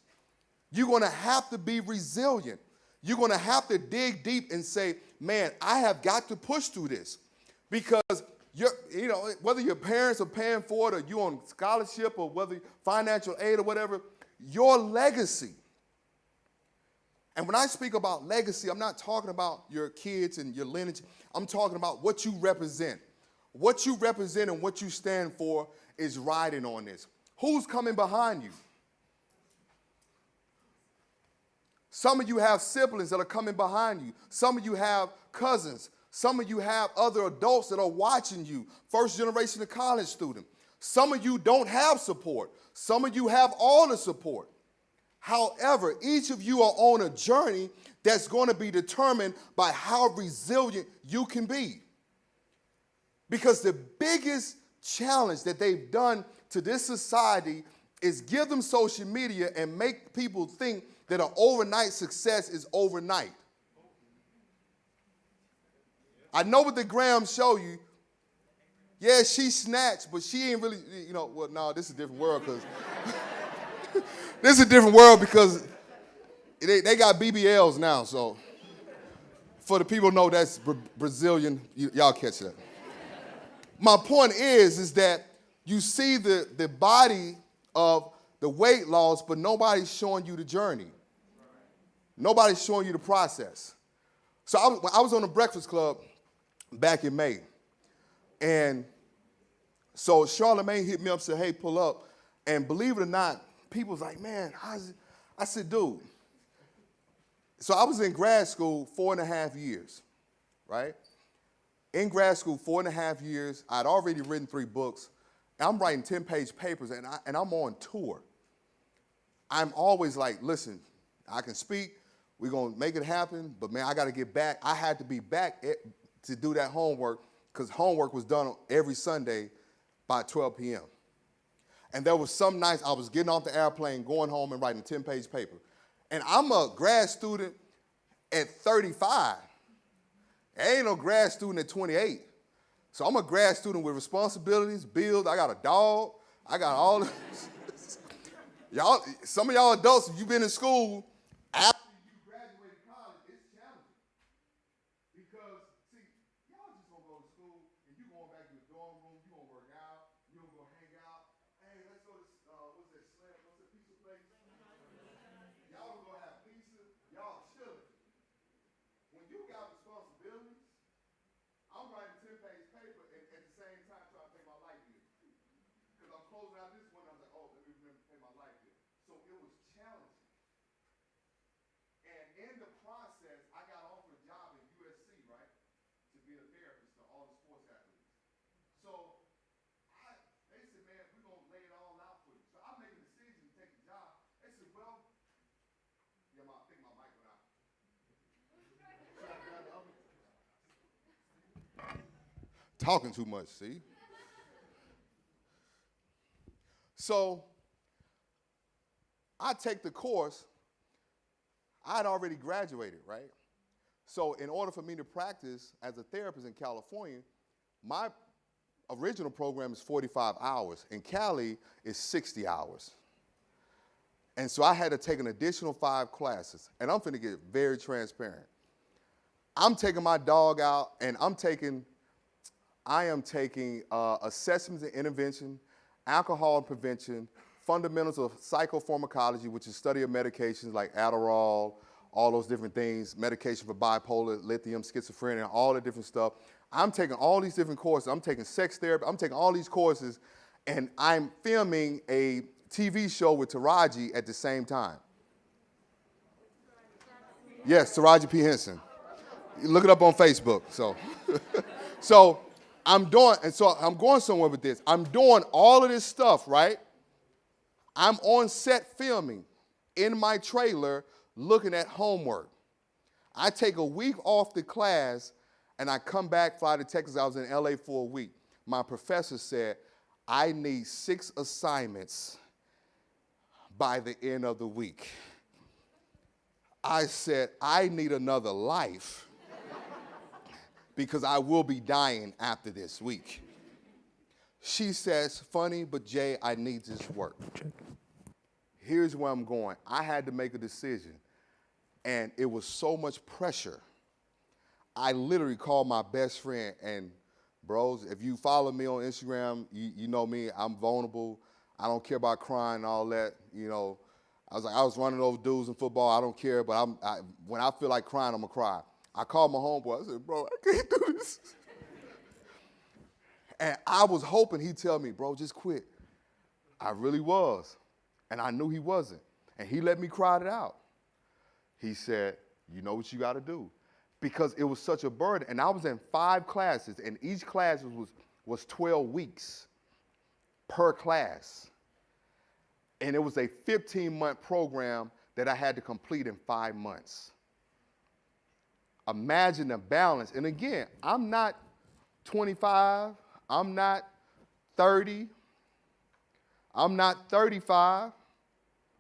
You're going to have to be resilient. You're going to have to dig deep and say, man, I have got to push through this. Because whether your parents are paying for it or you're on scholarship or whether financial aid or whatever, your legacy. And when I speak about legacy, I'm not talking about your kids and your lineage. I'm talking about what you represent. What you represent and what you stand for is riding on this. Who's coming behind you? Some of you have siblings that are coming behind you. Some of you have cousins. Some of you have other adults that are watching you, first generation of college student. Some of you don't have support. Some of you have all the support. However, each of you are on a journey that's going to be determined by how resilient you can be. Because the biggest challenge that they've done to this society is give them social media and make people think that an overnight success is overnight. I know what the Grams show you. Yeah, she snatched, but she ain't really, this is a different world because this is a different world because they got BBLs now. So for the people who know that's Brazilian, y'all catch that. My point is that you see the body of the weight loss, but nobody's showing you the journey. Nobody's showing you the process. So I was on the Breakfast Club back in May. And so Charlamagne hit me up and said, hey, pull up. And believe it or not, people was like, man, how's it? I said, dude. So I was in grad school 4.5 years, right? In grad school, 4.5 years. I'd already written 3 books. I'm writing 10-page papers, and I'm on tour. I'm always like, listen, I can speak. We're going to make it happen. But, man, I got to get back. I had to be back to do that homework because homework was done every Sunday by 12 p.m. And there was some nights I was getting off the airplane, going home and writing a 10-page paper. And I'm a grad student at 35. I ain't no grad student at 28. So I'm a grad student with responsibilities, bills. I got a dog. I got all the y'all. Some of y'all adults, if you've been in school, after you graduated college, it's challenging. Because, see, y'all just gonna go to school and you going back to your dorm room, you gonna work out, you gonna go hang out. Hey, let's go to, what's that pizza place? Y'all talking too much, see? So I take the course. I'd already graduated, right? So in order for me to practice as a therapist in California, my original program is 45 hours. In Cali, it's 60 hours. And so I had to take an additional 5 classes. And I'm finna get very transparent. I'm taking my dog out, and I am taking assessments and intervention, alcohol and prevention, fundamentals of psychopharmacology, which is study of medications like Adderall, all those different things, medication for bipolar, lithium, schizophrenia, all the different stuff. I'm taking all these different courses. I'm taking sex therapy. I'm taking all these courses, and I'm filming a TV show with Taraji at the same time. Yes, Taraji P. Henson. Look it up on Facebook. So I'm going somewhere with this. I'm doing all of this stuff, right? I'm on set filming in my trailer looking at homework. I take a week off the class and I come back, fly to Texas. I was in LA for a week. My professor said, I need 6 assignments by the end of the week. I said, I need another life because I will be dying after this week. She says, funny, but Jay, I need this work. Here's where I'm going. I had to make a decision, and it was so much pressure. I literally called my best friend, and bros, if you follow me on Instagram, you know me, I'm vulnerable. I don't care about crying and all that. You know, I was running over dudes in football. I don't care, but when I feel like crying, I'm gonna cry. I called my homeboy. I said, bro, I can't do this. And I was hoping he'd tell me, bro, just quit. I really was. And I knew he wasn't. And he let me cry it out. He said, you know what you got to do. Because it was such a burden. And I was in 5 classes, and each class was 12 weeks per class. And it was a 15-month program that I had to complete in 5 months. Imagine the balance. And again, I'm not 25. I'm not 30. I'm not 35.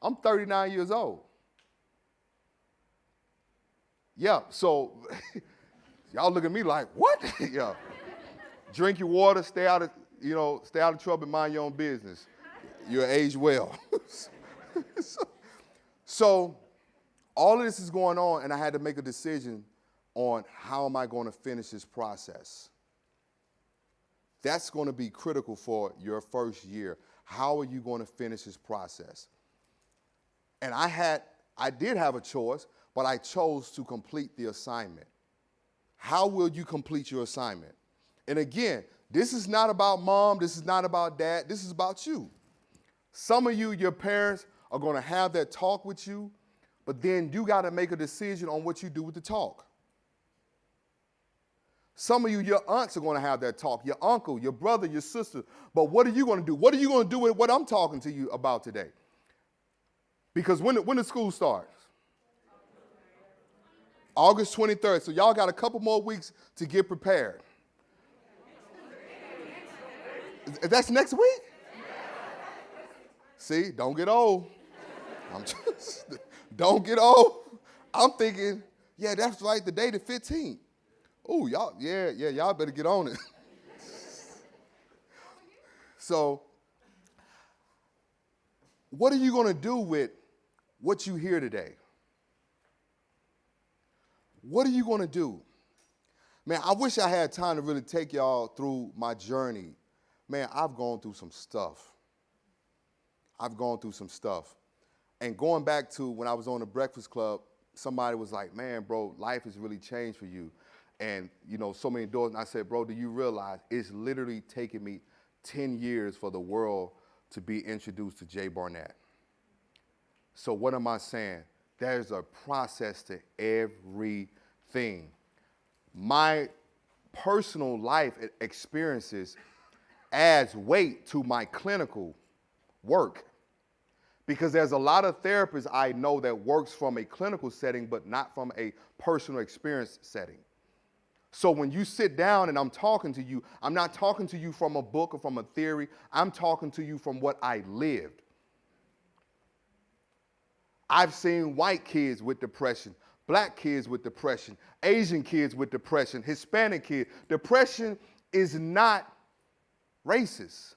I'm 39 years old. Yeah, so y'all look at me like, what? Yeah. Drink your water, stay out of trouble, mind your own business. You'll age well. So all of this is going on, and I had to make a decision on how am I going to finish this process. That's going to be critical for your first year. How are you going to finish this process? And I did have a choice, but I chose to complete the assignment. How will you complete your assignment? And again, this is not about mom, this is not about dad, this is about you. Some of you, your parents, are going to have that talk with you, but then you got to make a decision on what you do with the talk. Some of you, your aunts are going to have that talk, your uncle, your brother, your sister. But what are you going to do? What are you going to do with what I'm talking to you about today? Because when the school starts? August 23rd. So y'all got a couple more weeks to get prepared. That's next week? See, don't get old. Don't get old. I'm thinking, yeah, that's right, the day the 15th. Oh, y'all, y'all better get on it. So, what are you going to do with what you hear today? What are you going to do? Man, I wish I had time to really take y'all through my journey. Man, I've gone through some stuff. And going back to when I was on the Breakfast Club, somebody was like, man, bro, life has really changed for you. And, so many doors. And I said, bro, do you realize it's literally taken me 10 years for the world to be introduced to Jay Barnett? So what am I saying? There's a process to everything. My personal life experiences adds weight to my clinical work. Because there's a lot of therapists I know that works from a clinical setting, but not from a personal experience setting. So when you sit down and I'm talking to you, I'm not talking to you from a book or from a theory. I'm talking to you from what I lived. I've seen white kids with depression, black kids with depression, Asian kids with depression, Hispanic kids. Depression is not racist.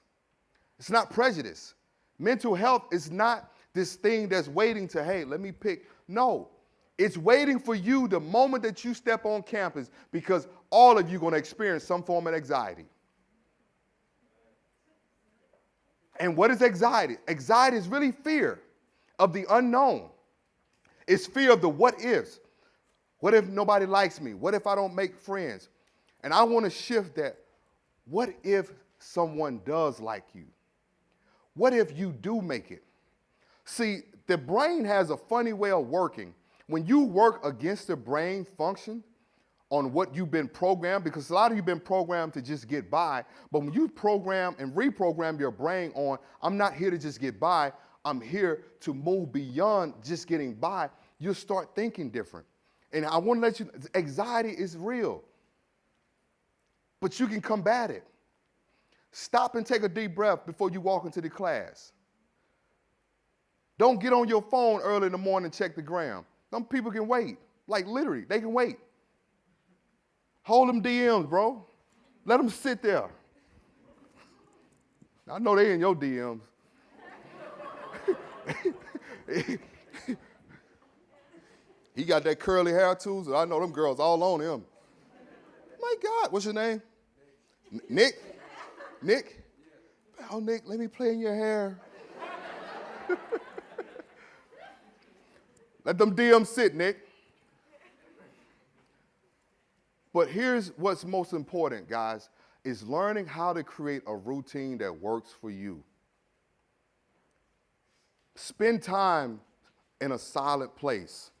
It's not prejudice. Mental health is not this thing that's waiting to, hey, let me pick. No, it's waiting for you the moment that you step on campus, because all of you are going to experience some form of anxiety. And what is anxiety? Anxiety is really fear of the unknown. It's fear of the what ifs. What if nobody likes me? What if I don't make friends? And I want to shift that. What if someone does like you? What if you do make it? See, the brain has a funny way of working. When you work against the brain function on what you've been programmed, because a lot of you have been programmed to just get by, but when you program and reprogram your brain on, I'm not here to just get by, I'm here to move beyond just getting by, you'll start thinking different. And I want to let you, anxiety is real, but you can combat it. Stop and take a deep breath before you walk into the class. Don't get on your phone early in the morning and check the gram. Some people can wait. Like literally, they can wait. Hold them DMs, bro. Let them sit there. I know they in your DMs. He got that curly hair too, so I know them girls all on him. My God, what's your name? Nick? Nick? Oh, Nick, let me play in your hair. Let them DMs sit, Nick. But here's what's most important, guys, is learning how to create a routine that works for you. Spend time in a silent place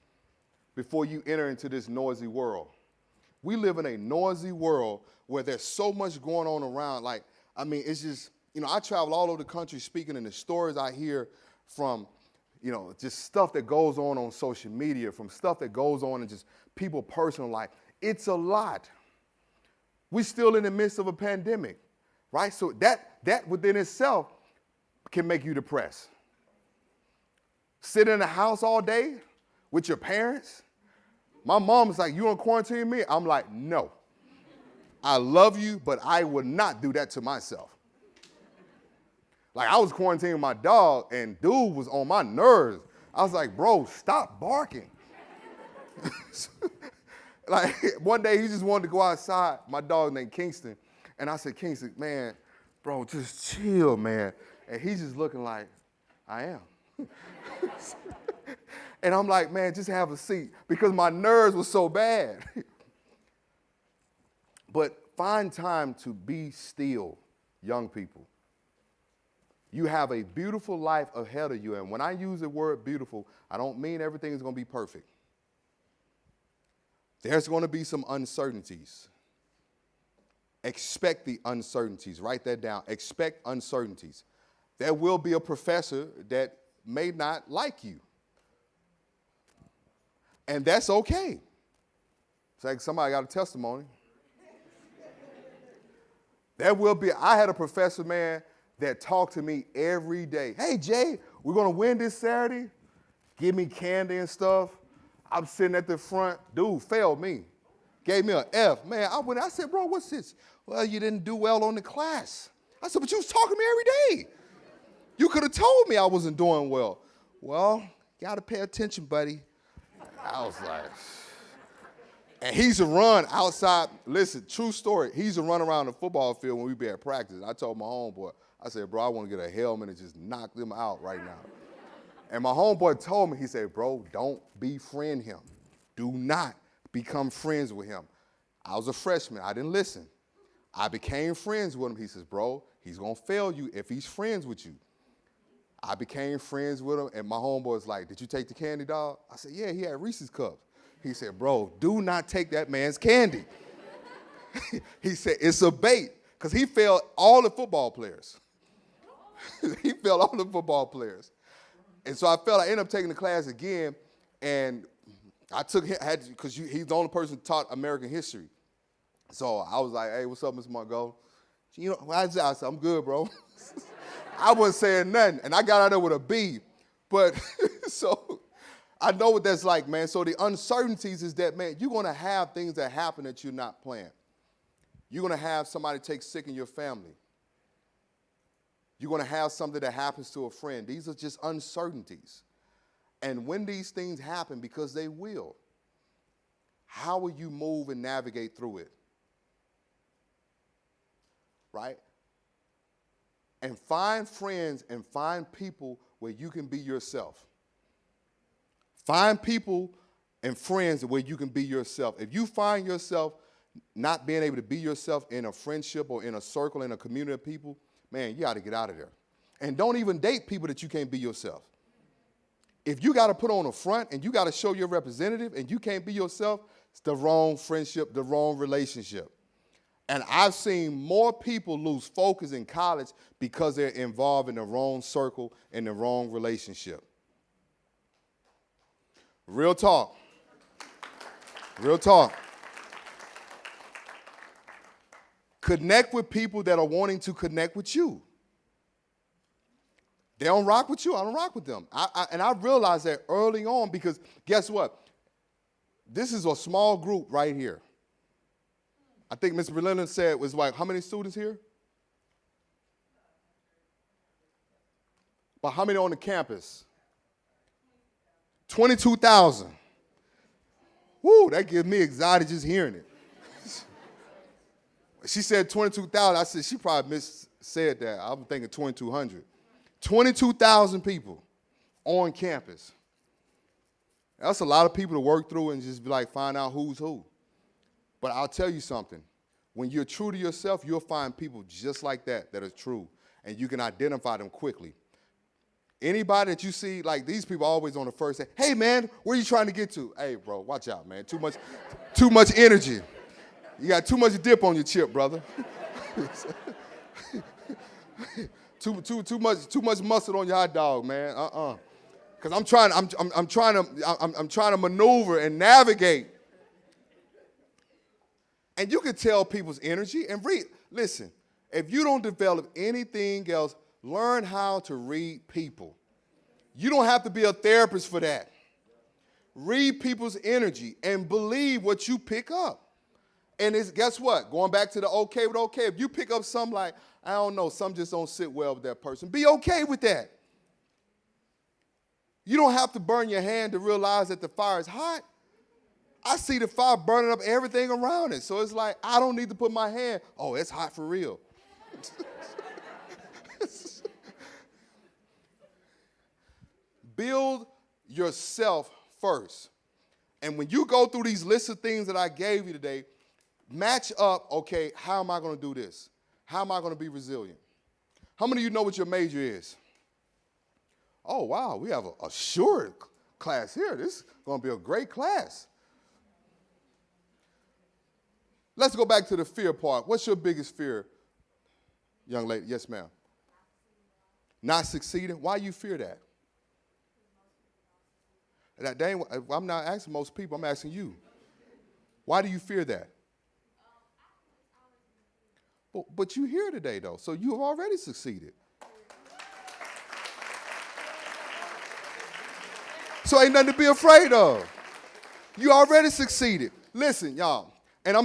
before you enter into this noisy world. We live in a noisy world where there's so much going on around. Like, I mean, it's just, I travel all over the country speaking, and the stories I hear from, just stuff that goes on social media, from stuff that goes on in just people's personal life. It's a lot. We're still in the midst of a pandemic, right? So that within itself can make you depressed. Sit in the house all day with your parents. My mom is like, you want to quarantine me? I'm like, no. I love you, but I would not do that to myself. Like, I was quarantining my dog, and dude was on my nerves. I was like, bro, stop barking. Like, one day he just wanted to go outside. My dog named Kingston. And I said, Kingston, man, bro, just chill, man. And he's just looking like, I am. And I'm like, man, just have a seat, because my nerves were so bad. But find time to be still, young people. You have a beautiful life ahead of you. And when I use the word beautiful, I don't mean everything is going to be perfect. There's going to be some uncertainties. Expect the uncertainties. Write that down. Expect uncertainties. There will be a professor that may not like you. And that's okay. It's like somebody got a testimony. I had a professor, man, that talked to me every day. Hey, Jay, we're going to win this Saturday. Give me candy and stuff. I'm sitting at the front. Dude failed me. Gave me an F. Man, I said, bro, what's this? Well, you didn't do well on the class. I said, but you was talking to me every day. You could have told me I wasn't doing well. Well, got to pay attention, buddy. I was like, and he used to run outside. Listen, true story. He used to run around the football field when we be at practice. I told my homeboy, I said, bro, I want to get a helmet and just knock them out right now. And my homeboy told me, he said, bro, don't befriend him. Do not become friends with him. I was a freshman. I didn't listen. I became friends with him. He says, bro, he's going to fail you if he's friends with you. I became friends with him, and my homeboy's like, did you take the candy, dog? I said, yeah, he had Reese's Cups. He said, bro, do not take that man's candy. He said, it's a bait, because he failed all the football players. He failed all the football players. And so I ended up taking the class again, and I took him, because he's the only person who taught American history. So I was like, hey, what's up, Mr. Margot? You know, I said, I'm good, bro. I wasn't saying nothing, and I got out there with a B. But so I know what that's like, man. So the uncertainties is that, man, you're going to have things that happen that you're not planning. You're going to have somebody take sick in your family. You're going to have something that happens to a friend. These are just uncertainties. And when these things happen, because they will, how will you move and navigate through it? Right? And find friends and find people where you can be yourself. Find people and friends where you can be yourself. If you find yourself not being able to be yourself in a friendship or in a circle, in a community of people, man, you got to get out of there. And don't even date people that you can't be yourself. If you got to put on a front and you got to show your representative and you can't be yourself, it's the wrong friendship, the wrong relationship. And I've seen more people lose focus in college because they're involved in the wrong circle and the wrong relationship. Real talk. Real talk. Connect with people that are wanting to connect with you. They don't rock with you, I don't rock with them. And I realized that early on because guess what? This is a small group right here. I think Ms. Berlin said it was like, how many students here? But how many on the campus? 22,000. Woo, that gives me anxiety just hearing it. She said 22,000. I said she probably said that. I'm thinking 2,200. 22,000 people on campus. That's a lot of people to work through and just be like, find out who's who. But I'll tell you something. When you're true to yourself, you'll find people just like that are true, and you can identify them quickly. Anybody that you see, like these people always on the first say, hey, man, where you trying to get to? Hey, bro, watch out, man. Too much energy. You got too much dip on your chip, brother. too much mustard on your hot dog, man. Because I'm trying to maneuver and navigate. And you can tell people's energy and read. Listen, if you don't develop anything else, learn how to read people. You don't have to be a therapist for that. Read people's energy and believe what you pick up. And guess what? Going back to the okay with okay, if you pick up something like, I don't know, some just don't sit well with that person, be okay with that. You don't have to burn your hand to realize that the fire is hot. I see the fire burning up everything around it. So it's like, I don't need to put my hand, oh, it's hot for real. Build yourself first. And when you go through these lists of things that I gave you today, match up, okay, how am I going to do this? How am I going to be resilient? How many of you know what your major is? Oh, wow, we have a sure class here. This is going to be a great class. Let's go back to the fear part. What's your biggest fear, young lady? Yes, ma'am. Not succeeding? Why you fear that? I'm not asking most people. I'm asking you. Why do you fear that? But you're here today, though, so you have already succeeded. So ain't nothing to be afraid of. You already succeeded. Listen, y'all, and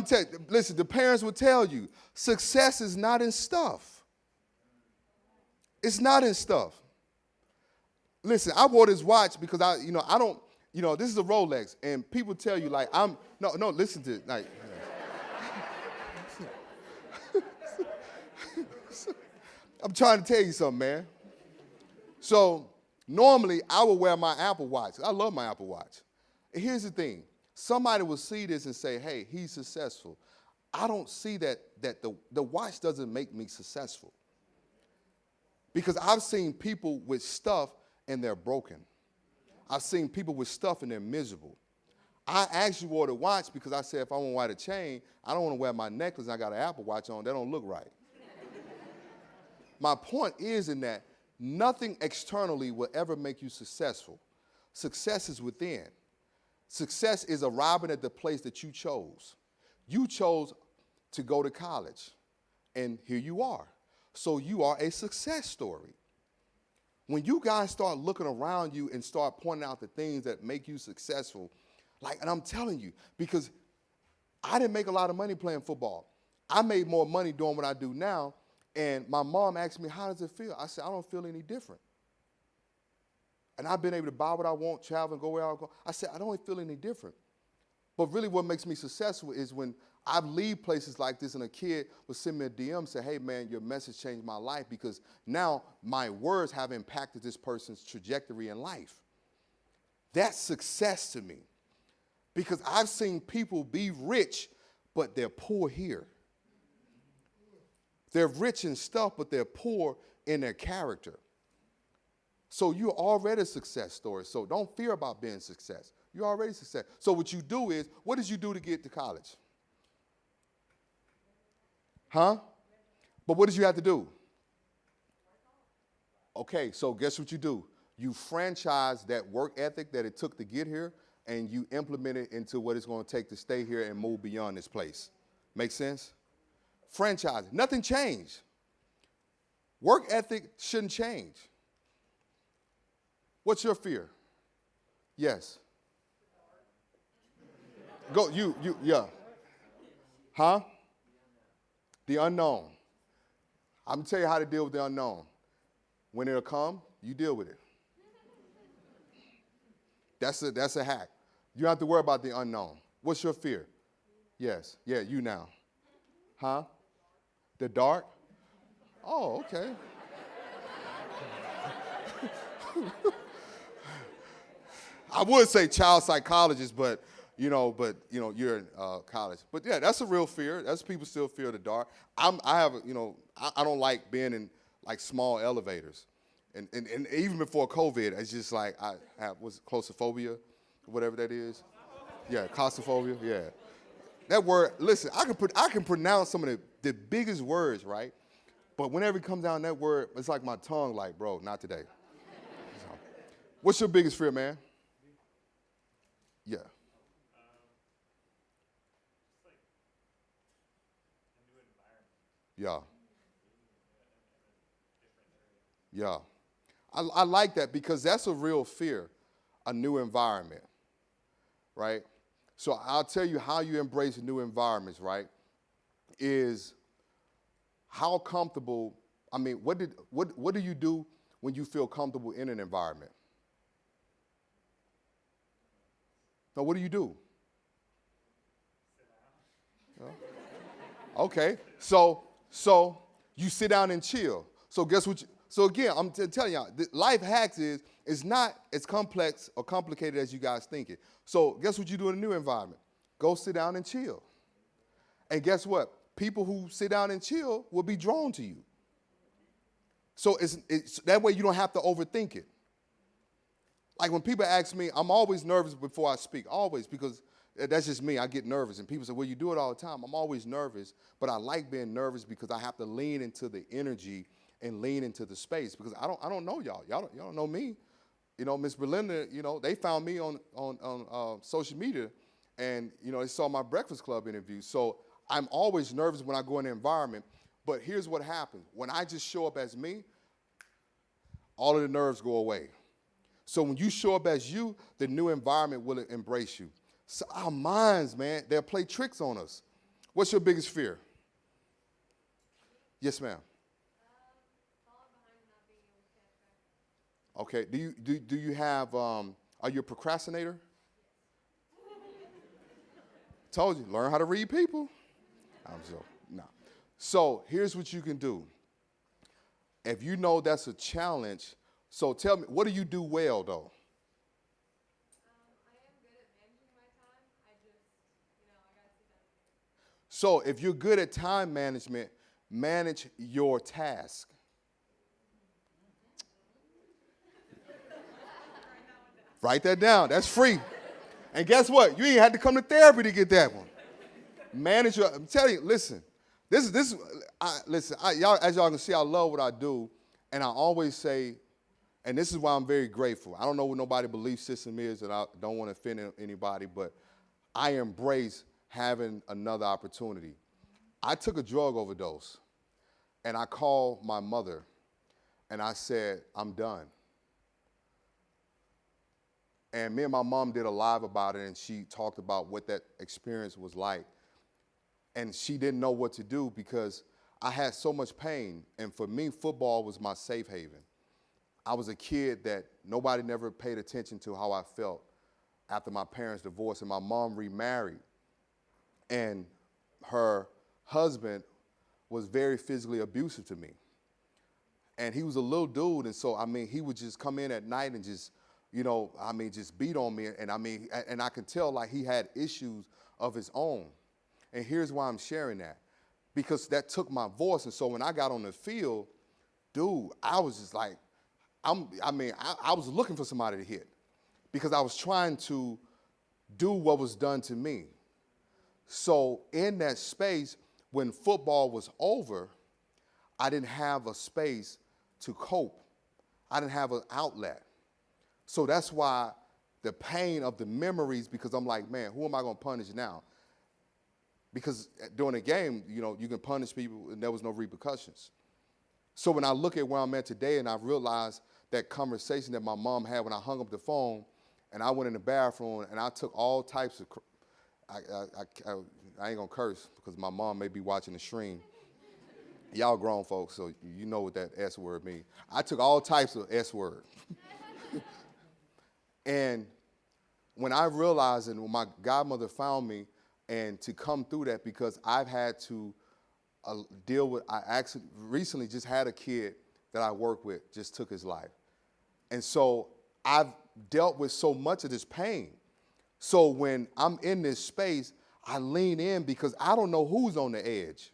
listen, the parents will tell you, success is not in stuff. It's not in stuff. Listen, I wore this watch because this is a Rolex, and people tell you like listen to it, like. I'm trying to tell you something, man. So normally I would wear my Apple Watch. I love my Apple Watch. And here's the thing. Somebody will see this and say, hey, he's successful. I don't see that the watch doesn't make me successful. Because I've seen people with stuff and they're broken. I've seen people with stuff and they're miserable. I actually wore the watch because I said if I want to wear the chain, I don't want to wear my necklace and I got an Apple Watch on. That don't look right. My point is in that nothing externally will ever make you successful. Success is within. Success is arriving at the place that you chose. You chose to go to college. And here you are. So you are a success story. When you guys start looking around you and start pointing out the things that make you successful, and I'm telling you, because I didn't make a lot of money playing football. I made more money doing what I do now, and my mom asked me, how does it feel? I said, I don't feel any different. And I've been able to buy what I want, travel, and go where I go. I said, I don't feel any different. But really what makes me successful is when I leave places like this and a kid will send me a DM and say, hey, man, your message changed my life because now my words have impacted this person's trajectory in life. That's success to me because I've seen people be rich, but they're poor here. They're rich in stuff, but they're poor in their character. So you're already a success story. So don't fear about being success. You're already success. So what you do is, what did you do to get to college? Huh? But what did you have to do? Okay, so guess what you do? You franchise that work ethic that it took to get here, and you implement it into what it's going to take to stay here and move beyond this place. Make sense? Franchise. Nothing changed. Work ethic shouldn't change. What's your fear? Yes. Go, yeah. Huh? The unknown. I'm going to tell you how to deal with the unknown. When it'll come, you deal with it. That's a hack. You don't have to worry about the unknown. What's your fear? Yes. Yeah, you now. Huh? The dark? Oh, okay. I would say child psychologist, but you're in college. But yeah, that's a real fear. That's people still fear the dark. I don't like being in like small elevators. And even before COVID, it's just like I have, what's it, claustrophobia, whatever that is. Yeah, claustrophobia, yeah. That word, listen, I can pronounce some of the biggest words, right? But whenever it comes down that word, it's like my tongue, like, bro, not today. So, what's your biggest fear, man? Yeah. Yeah. Yeah. I like that because that's a real fear, a new environment, right? So I'll tell you how you embrace new environments, right, is how comfortable, what do you do when you feel comfortable in an environment? Now, what do you do? Okay, so you sit down and chill. So guess what? So again, I'm telling y'all, life hacks is not as complex or complicated as you guys think it. So guess what you do in a new environment? Go sit down and chill. And guess what? People who sit down and chill will be drawn to you. So it's that way you don't have to overthink it. Like when people ask me, I'm always nervous before I speak, always, because that's just me. I get nervous. And people say, well, you do it all the time. I'm always nervous, but I like being nervous because I have to lean into the energy and lean into the space because I don't know y'all. Y'all don't know me. Miss Belinda, they found me on social media and, they saw my Breakfast Club interview. So I'm always nervous when I go in an environment. But here's what happens. When I just show up as me, all of the nerves go away. So when you show up as you, the new environment will embrace you. So our minds, man, they'll play tricks on us. What's your biggest fear? Yes, ma'am. Okay. Do you have? Are you a procrastinator? Told you, learn how to read people. I'm joking. No. So here's what you can do. If you know that's a challenge, so tell me, what do you do well though? I am good at managing my time. I got to sit down. So if you're good at time management, manage your task. Write that down. That's free. And guess what? You ain't had to come to therapy to get that one. Manage your. I'm telling you. Listen. Y'all, as y'all can see, I love what I do, and I always say, and this is why I'm very grateful. I don't know what nobody's belief system is, and I don't want to offend anybody, but I embrace having another opportunity. I took a drug overdose, and I called my mother, and I said, I'm done. And me and my mom did a live about it, and she talked about what that experience was like. And she didn't know what to do because I had so much pain. And for me, football was my safe haven. I was a kid that nobody never paid attention to how I felt after my parents divorced and my mom remarried. And her husband was very physically abusive to me. And he was a little dude, and so, I mean, he would just come in at night and just, you know, I mean, just beat on me. And I mean, and I could tell like he had issues of his own. And here's why I'm sharing that. Because that took my voice. And so when I got on the field, dude, I was just like, I was looking for somebody to hit because I was trying to do what was done to me. So in that space, when football was over, I didn't have a space to cope. I didn't have an outlet. So that's why the pain of the memories, because I'm like, man, who am I going to punish now? Because during a game, you know, you can punish people and there was no repercussions. So when I look at where I'm at today and I realize that conversation that my mom had when I hung up the phone and I went in the bathroom and I took all types of, I ain't gonna curse because my mom may be watching the stream. Y'all grown folks, so you know what that S word means. I took all types of S word. And when I realized and when my godmother found me and to come through that because I've had to deal with, I actually recently just had a kid that I work with just took his life. And so I've dealt with so much of this pain. So when I'm in this space, I lean in because I don't know who's on the edge.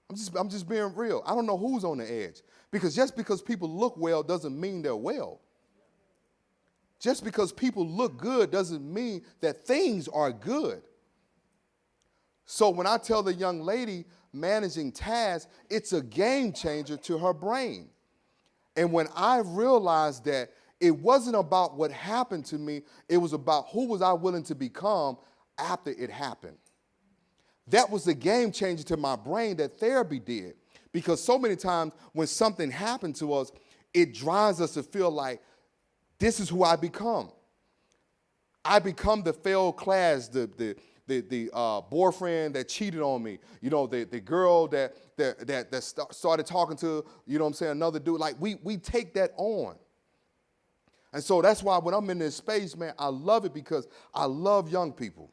I'm just being real. I don't know who's on the edge. Because just because people look well doesn't mean they're well. Just because people look good doesn't mean that things are good. So when I tell the young lady managing tasks, it's a game changer to her brain. And when I realized that it wasn't about what happened to me, it was about who was I willing to become after it happened. That was the game changer to my brain that therapy did. Because so many times when something happened to us, it drives us to feel like, this is who I become. I become the failed class, the boyfriend that cheated on me, you know, the girl that started talking to, you know what I'm saying, another dude. Like we take that on. And so that's why when I'm in this space, man, I love it because I love young people.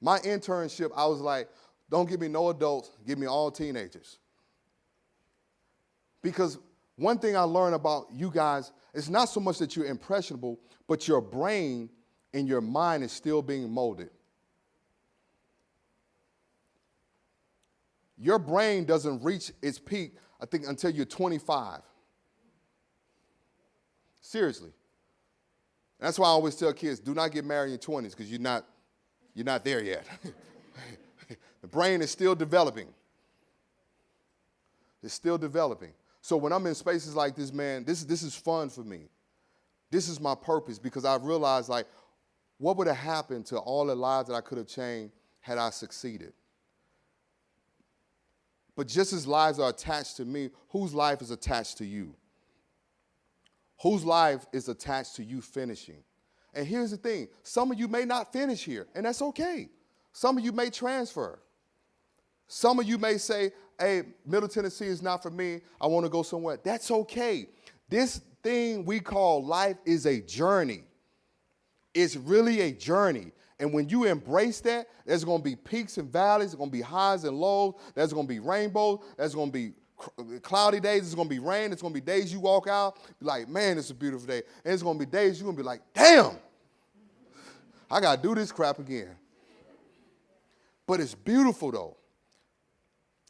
My internship, I was like, don't give me no adults, give me all teenagers. Because one thing I learned about you guys, it's not so much that you're impressionable, but your brain and your mind is still being molded. Your brain doesn't reach its peak, I think, until you're 25. Seriously. That's why I always tell kids, do not get married in your 20s because you're not there yet. The brain is still developing. It's still developing. So when I'm in spaces like this, man, this is fun for me. This is my purpose because I've realized, like, what would have happened to all the lives that I could have changed had I succeeded? But just as lives are attached to me, whose life is attached to you? Whose life is attached to you finishing? And here's the thing. Some of you may not finish here, and that's okay. Some of you may transfer. Some of you may say, hey, Middle Tennessee is not for me. I want to go somewhere. That's okay. This thing we call life is a journey. It's really a journey. And when you embrace that, there's going to be peaks and valleys. There's going to be highs and lows. There's going to be rainbows. There's going to be cloudy days. There's going to be rain. There's going to be days you walk out, be like, man, it's a beautiful day. And there's going to be days you're going to be like, damn, I got to do this crap again. But it's beautiful, though.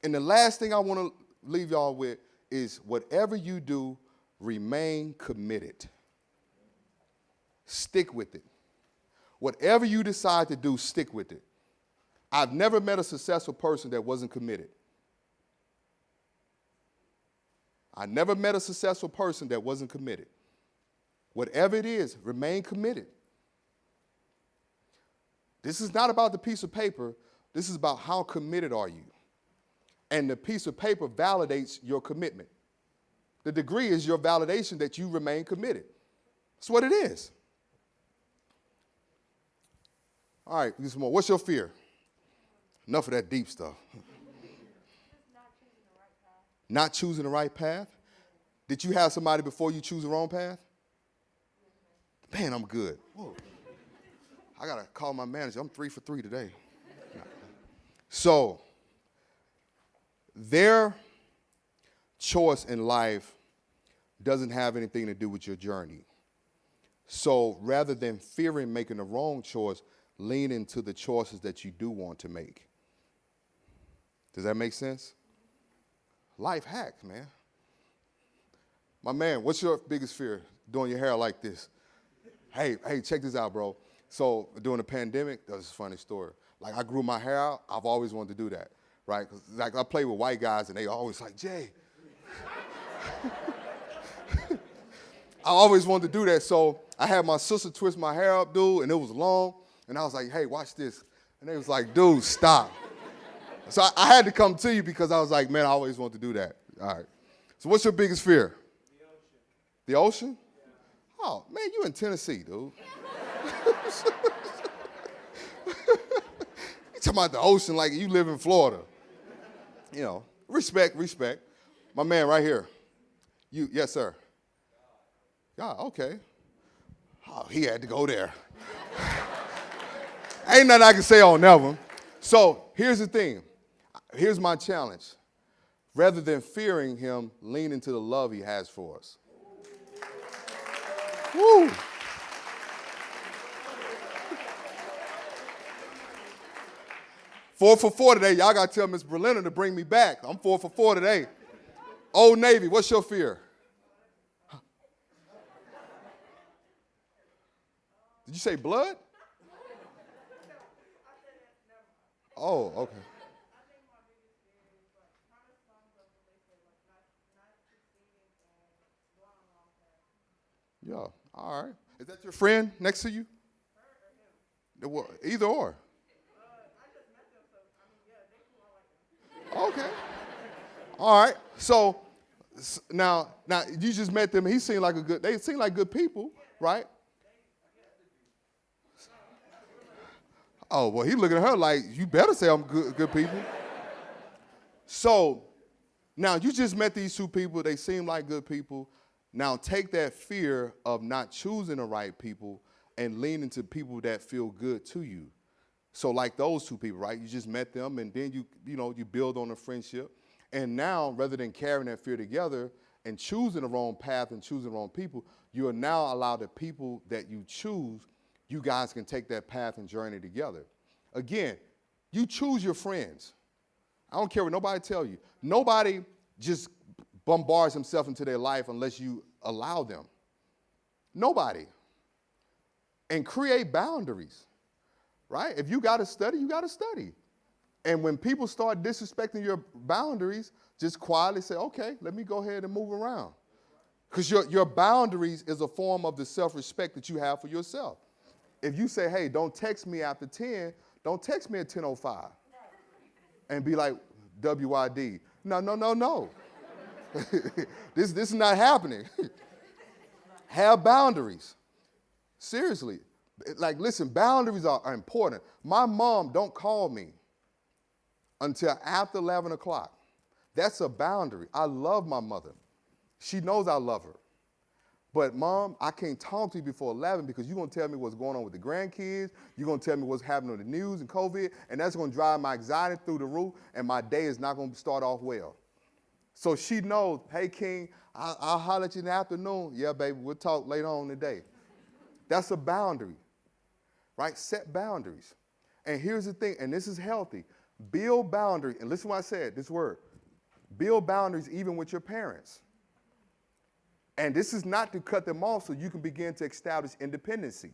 And the last thing I want to leave y'all with is whatever you do, remain committed. Stick with it. Whatever you decide to do, stick with it. I've never met a successful person that wasn't committed. I never met a successful person that wasn't committed. Whatever it is, remain committed. This is not about the piece of paper, This is about how committed are you. And the piece of paper validates your commitment. The degree is your validation that you remain committed. That's what it is. All right, this more. What's your fear? Enough of that deep stuff. Not choosing the right path? Did you have somebody before you choose the wrong path? Man, I'm good. Whoa. I got to call my manager. I'm 3 for 3 today. So, their choice in life doesn't have anything to do with your journey. So, rather than fearing making the wrong choice, lean into the choices that you do want to make. Does that make sense? Life hacks, man. My man, what's your biggest fear? Doing your hair like this. Hey, check this out, bro. So during the pandemic, that was a funny story. Like I grew my hair out. I've always wanted to do that, right? 'Cause like I play with white guys and they always like, Jay. I always wanted to do that. So I had my sister twist my hair up, dude, and it was long. And I was like, hey, watch this. And they was like, dude, stop. So I had to come to you because I was like, man, I always wanted to do that. All right. So what's your biggest fear? The ocean? Yeah. Oh, man, you in Tennessee, dude. You talking about the ocean like you live in Florida. You know, respect. My man right here. You, yes, sir. God, okay. Oh, he had to go there. Ain't nothing I can say on that one. So here's the thing. Here's my challenge. Rather than fearing him, lean into the love he has for us. Woo! Four for 4 today. Y'all got to tell Miss Berliner to bring me back. I'm 4 for 4 today. Old Navy, what's your fear? Did you say blood? Oh, okay. Yeah, all right. Is that your friend next to you? Either or. Okay. All right. So now you just met them. They seem like good people, right? Oh, well, he looking at her like, you better say I'm good people. So now you just met these two people. They seem like good people. Now take that fear of not choosing the right people and lean into people that feel good to you. So like those two people, right? You just met them and then you build on a friendship. And now rather than carrying that fear together and choosing the wrong path and choosing the wrong people, you are now allow the people that you choose, you guys can take that path and journey together. Again, you choose your friends. I don't care what nobody tell you. Nobody just bombards himself into their life unless you allow them. Nobody. And create boundaries, right? If you got to study, you got to study. And when people start disrespecting your boundaries, just quietly say, okay, let me go ahead and move around. Because your boundaries is a form of the self-respect that you have for yourself. If you say, hey, don't text me after 10, don't text me at 10:05 and be like, WID. No. This is not happening. Have boundaries. Seriously. Like, listen, boundaries are important. My mom don't call me until after 11 o'clock. That's a boundary. I love my mother. She knows I love her. But, Mom, I can't talk to you before 11 because you're going to tell me what's going on with the grandkids. You're going to tell me what's happening on the news and COVID, and that's going to drive my anxiety through the roof, and my day is not going to start off well. So she knows, hey, King, I'll holler at you in the afternoon. Yeah, baby, we'll talk later on today. That's a boundary, right? Set boundaries. And here's the thing, and this is healthy. Build boundaries, and listen to what I said, this word. Build boundaries even with your parents. And this is not to cut them off so you can begin to establish independency.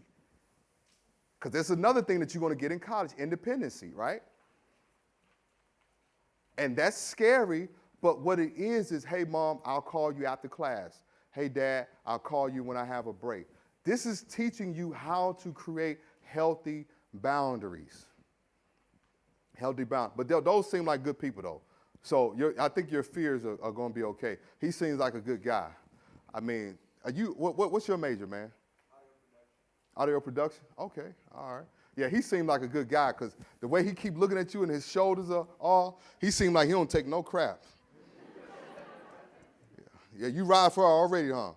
Because there's another thing that you're going to get in college, independency, right? And that's scary, but what it is, hey, Mom, I'll call you after class. Hey, Dad, I'll call you when I have a break. This is teaching you how to create healthy boundaries. Healthy balance. But those seem like good people, though. So I think your fears are going to be okay. He seems like a good guy. I mean, what's your major, man? Audio production? Okay, all right. Yeah, he seemed like a good guy because the way he keep looking at you and his shoulders are all, he seemed like he don't take no crap. Yeah, you ride for her already, huh?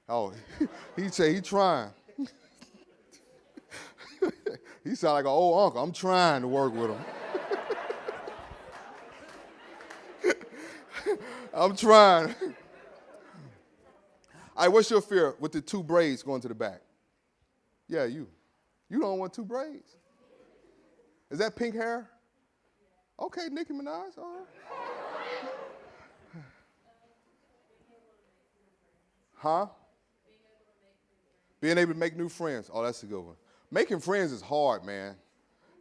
I'm trying. Oh, he say he trying. He sound like an old uncle. I'm trying to work with him. I'm trying. All right, what's your fear with the 2 braids going to the back? Yeah, you. You don't want 2 braids? Is that pink hair? Okay, Nicki Minaj, all right. Huh? Being able to make new friends. Oh, that's a good one. Making friends is hard, man.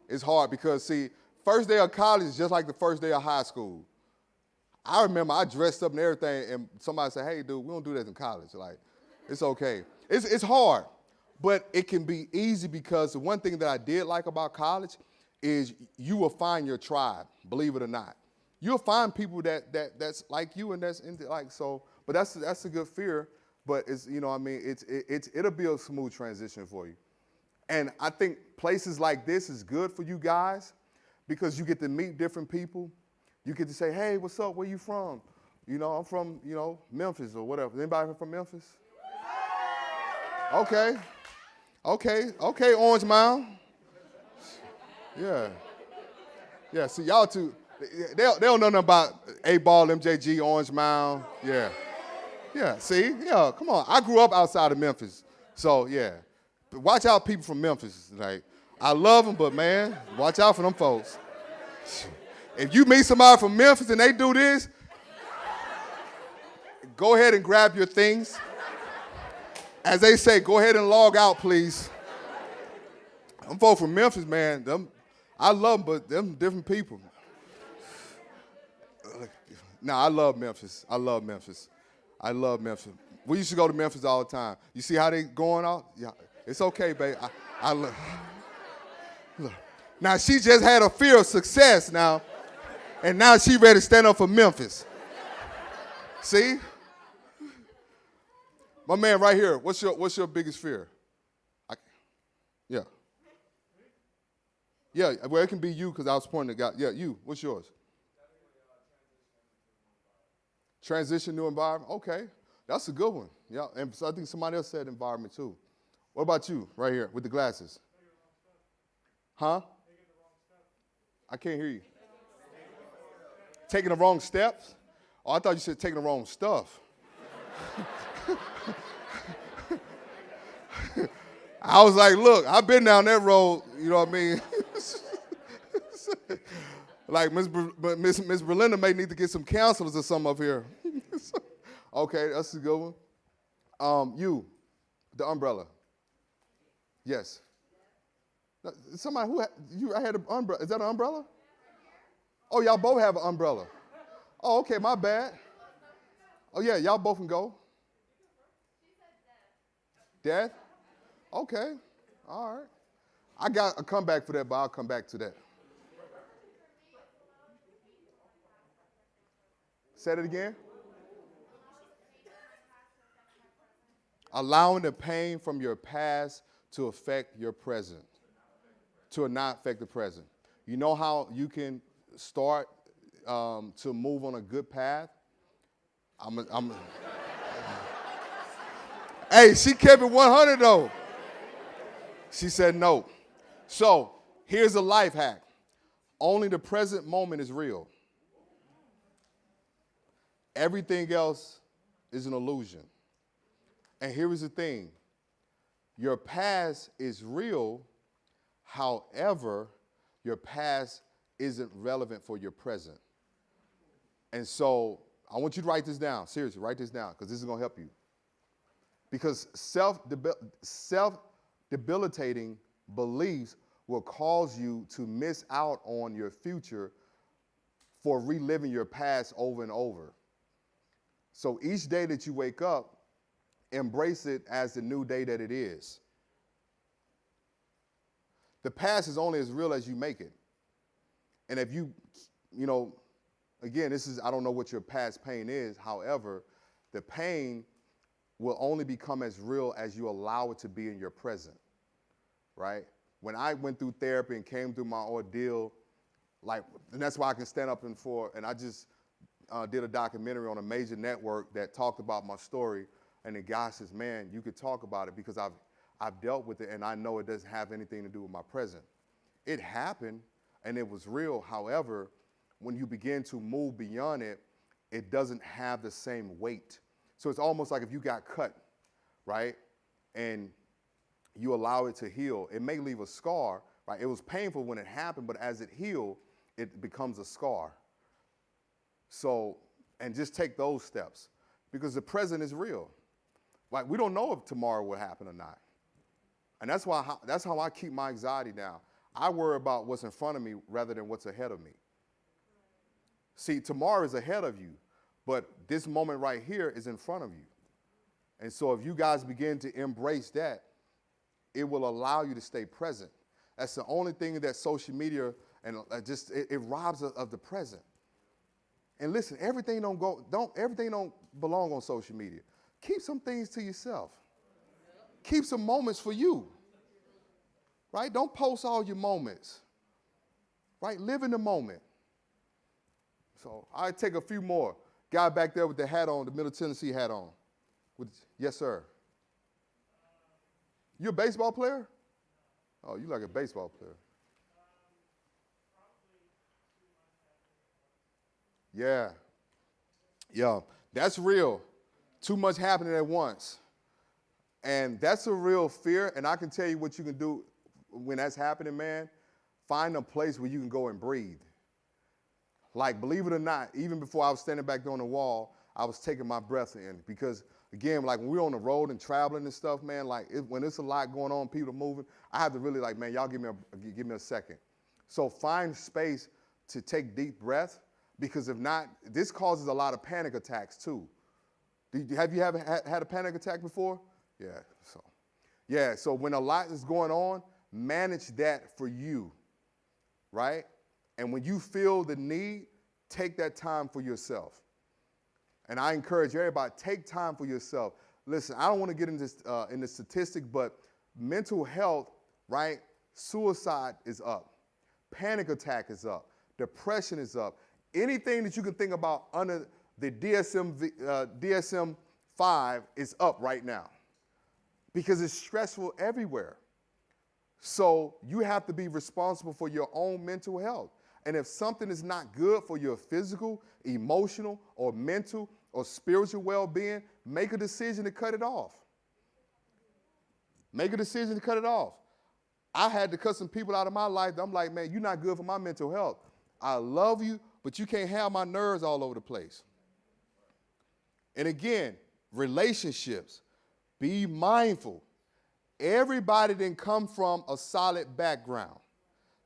It's hard because, see, first day of college is just like the first day of high school. I remember I dressed up and everything, and somebody said, hey, dude, we don't do that in college. Like, it's okay. It's hard, but it can be easy because the one thing that I did like about college is you will find your tribe, believe it or not. You'll find people that's like you and that's into like so. But that's a good fear. But it's I mean it'll be a smooth transition for you. And I think places like this is good for you guys because you get to meet different people. You get to say, hey, what's up? Where you from? I'm from Memphis or whatever. Anybody from Memphis? Okay, Orange Mound. Yeah. See, y'all two, they don't know nothing about A-Ball, MJG, Orange Mound. Yeah. See, come on. I grew up outside of Memphis, so yeah. But watch out, people from Memphis. Like, I love them, but man, watch out for them folks. If you meet somebody from Memphis and they do this, go ahead and grab your things. As they say, go ahead and log out, please. Them folks from Memphis, man, I love them, but them different people. I love Memphis. We used to go to Memphis all the time. You see how they going out? Yeah, it's okay, babe. I love. Look. Now, she just had a fear of success now, and now she ready to stand up for Memphis. See? My man right here, what's your biggest fear? Yeah, well, it can be you because I was pointing to God. Yeah, you, what's yours? Transition new environment? Okay, that's a good one. Yeah, and so I think somebody else said environment too. What about you right here with the glasses? Huh? I can't hear you. Taking the wrong steps? Oh, I thought you said taking the wrong stuff. I was like, look, I've been down that road, you know what I mean? Like Miss Berlinda may need to get some counselors or something up here. Okay, that's a good one. You, the umbrella. Yes. Somebody I had an umbrella. Is that an umbrella? Oh, y'all both have an umbrella. Oh, okay, my bad. Oh yeah, y'all both can go. Death? Okay, all right. I got a comeback for that, but I'll come back to that. Say it again. Allowing the pain from your past to affect your present, to not affect the present. You know how you can start to move on a good path? Hey, she kept it 100 though. She said no. So here's a life hack. Only the present moment is real. Everything else is an illusion. And here is the thing. Your past is real. However, your past isn't relevant for your present. And so I want you to write this down. Seriously, write this down because this is going to help you. Because self-debilitating beliefs will cause you to miss out on your future for reliving your past over and over. So each day that you wake up, embrace it as the new day that it is. The past is only as real as you make it. And if you know, again, I don't know what your past pain is. However, the pain will only become as real as you allow it to be in your present, right? When I went through therapy and came through my ordeal, and that's why I can stand up and I just did a documentary on a major network that talked about my story, and the guy says, man, you could talk about it because I've dealt with it and I know it doesn't have anything to do with my present. It happened and it was real. However, when you begin to move beyond it, it doesn't have the same weight. So it's almost like if you got cut, right, and you allow it to heal, it may leave a scar, right? It was painful when it happened, but as it healed, it becomes a scar. So, and just take those steps because the present is real. Like, we don't know if tomorrow will happen or not. And that's how I keep my anxiety down. I worry about what's in front of me rather than what's ahead of me. See, tomorrow is ahead of you, but this moment right here is in front of you. And so if you guys begin to embrace that, it will allow you to stay present. That's the only thing that social media and it robs us of the present. And listen, everything don't belong on social media. Keep some things to yourself. Keep some moments for you. Right? Don't post all your moments. Right? Live in the moment. So I take a few more. Guy back there with the hat on, the Middle Tennessee hat on. Yes, sir. You a baseball player? Oh, you like a baseball player. Yeah. Yeah, that's real. Too much happening at once. And that's a real fear. And I can tell you what you can do when that's happening, man. Find a place where you can go and breathe. Like, believe it or not, even before I was standing back there on the wall, I was taking my breath in. Because, again, like when we're on the road and traveling and stuff, man, like when it's a lot going on, people are moving, I have to really like, man, y'all give me a second. So find space to take deep breath, because if not, this causes a lot of panic attacks too. Have you ever had a panic attack before? Yeah, so when a lot is going on, manage that for you, right? And when you feel the need, take that time for yourself. And I encourage everybody, take time for yourself. Listen, I don't want to get into in the statistic, but mental health, right? Suicide is up. Panic attack is up. Depression is up. Anything that you can think about under the DSM-5 is up right now because it's stressful everywhere. So you have to be responsible for your own mental health. And if something is not good for your physical, emotional, or mental, or spiritual well-being, make a decision to cut it off. Make a decision to cut it off. I had to cut some people out of my life. I'm like, man, you're not good for my mental health. I love you, but you can't have my nerves all over the place. And again, relationships, be mindful. Everybody didn't come from a solid background.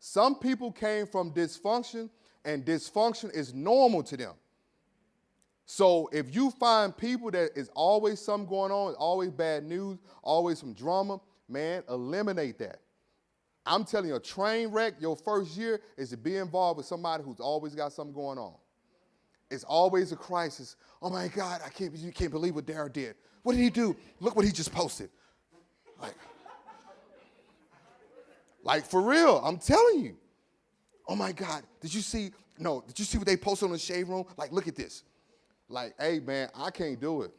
Some people came from dysfunction, and dysfunction is normal to them. So if you find people that is always something going on, always bad news, always some drama, man, eliminate that. I'm telling you, a train wreck your first year is to be involved with somebody who's always got something going on. It's always a crisis. Oh my God, you can't believe what Darryl did. What did he do? Look what he just posted. Like for real, I'm telling you. Oh my God, did you see what they posted on the shade room? Like, look at this. Like, hey man, I can't do it.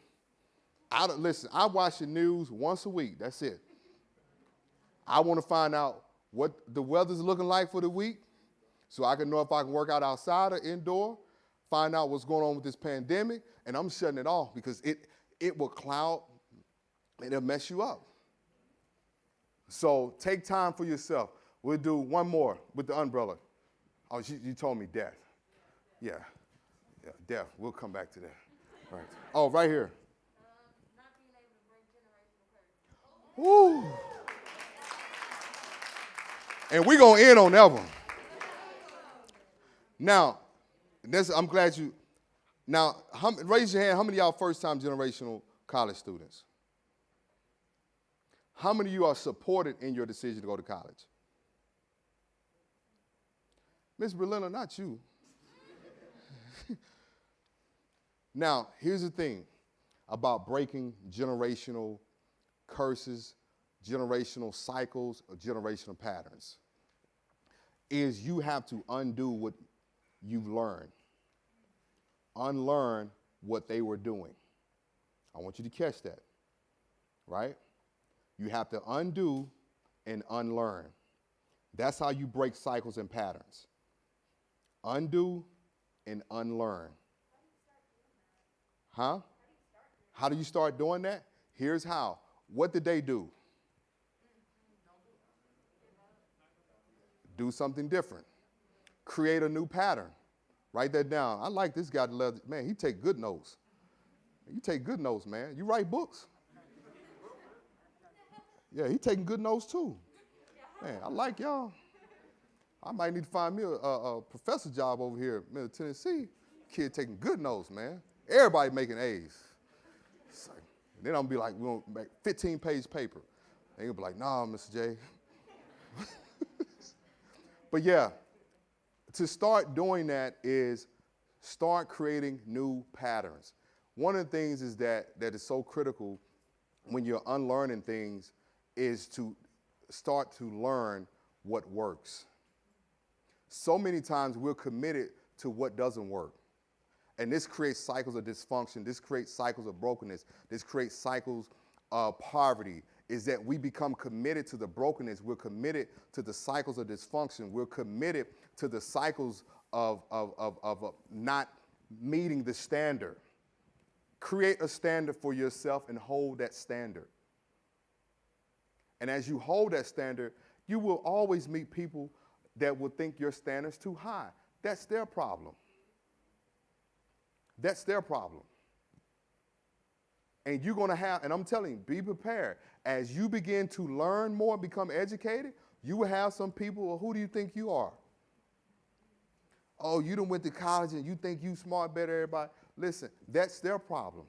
Listen, I watch the news once a week, that's it. I want to find out what the weather's looking like for the week so I can know if I can work out outside or indoor, find out what's going on with this pandemic, and I'm shutting it off because it will cloud and it'll mess you up. So take time for yourself. We'll do one more with the umbrella. Oh, you told me death. Yeah, death. We'll come back to that. Right. Oh, right here. Not being able to break generational curses. Woo. And we're going to end on that one. Now, I'm glad you. Now, raise your hand. How many of y'all first-time generational college students? How many of you are supported in your decision to go to college? Miss Berlina, not you. Now, here's the thing about breaking generational curses, generational cycles, or generational patterns, is you have to undo what you've learned. Unlearn what they were doing. I want you to catch that, right? You have to undo and unlearn. That's how you break cycles and patterns. Undo and unlearn. Huh? How do you start doing that? Here's how. What did they do? Do something different. Create a new pattern. Write that down. I like this guy. Man, he take good notes. You take good notes, man. You write books. Yeah, he taking good notes too. Man, I like y'all. I might need to find me a professor job over here in Middle Tennessee. Kid taking good notes, man. Everybody making A's. Like, then I'm gonna be like, we're gonna make 15-page paper. They gonna be like, nah, Mr. J. But yeah, to start doing that is start creating new patterns. One of the things is that is so critical when you're unlearning things is to start to learn what works. So many times we're committed to what doesn't work. And this creates cycles of dysfunction. This creates cycles of brokenness. This creates cycles of poverty, is that we become committed to the brokenness. We're committed to the cycles of dysfunction. We're committed to the cycles of not meeting the standard. Create a standard for yourself and hold that standard. And as you hold that standard, you will always meet people that will think your standard's too high. That's their problem. That's their problem. And you're going to have, and I'm telling you, be prepared. As you begin to learn more, become educated, you will have some people, well, who do you think you are? Oh, you done went to college and you think you smart, better than everybody. Listen, that's their problem.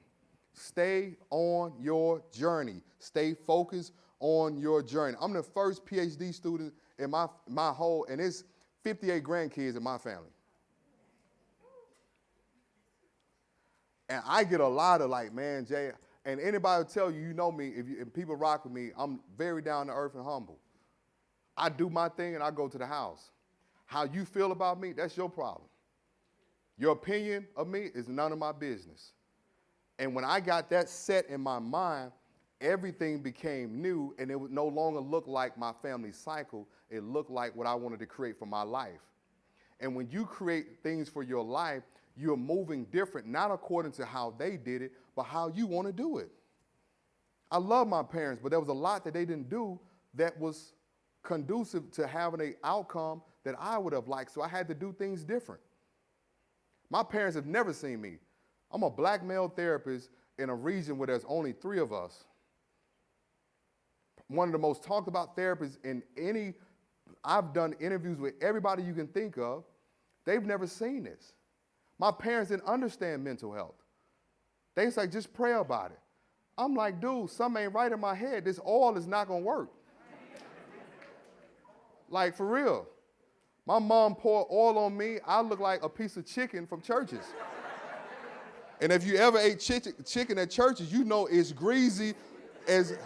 Stay on your journey. Stay focused on your journey. I'm the first PhD student in my whole, and it's 58 grandkids in my family. And I get a lot of like, man, Jay, and anybody will tell you, you know me, if people rock with me, I'm very down to earth and humble. I do my thing and I go to the house. How you feel about me, that's your problem. Your opinion of me is none of my business. And when I got that set in my mind, everything became new, and it would no longer look like my family cycle. It looked like what I wanted to create for my life. And when you create things for your life, you're moving different, not according to how they did it, but how you want to do it. I love my parents, but there was a lot that they didn't do that was conducive to having an outcome that I would have liked, so I had to do things different. My parents have never seen me. I'm a black male therapist in a region where there's only 3 of us. One of the most talked about therapists I've done interviews with everybody you can think of. They've never seen this. My parents didn't understand mental health. They say, just pray about it. I'm like, dude, something ain't right in my head. This oil is not gonna work. Like, for real. My mom poured oil on me. I look like a piece of chicken from churches. And if you ever ate chicken at churches, you know it's greasy as...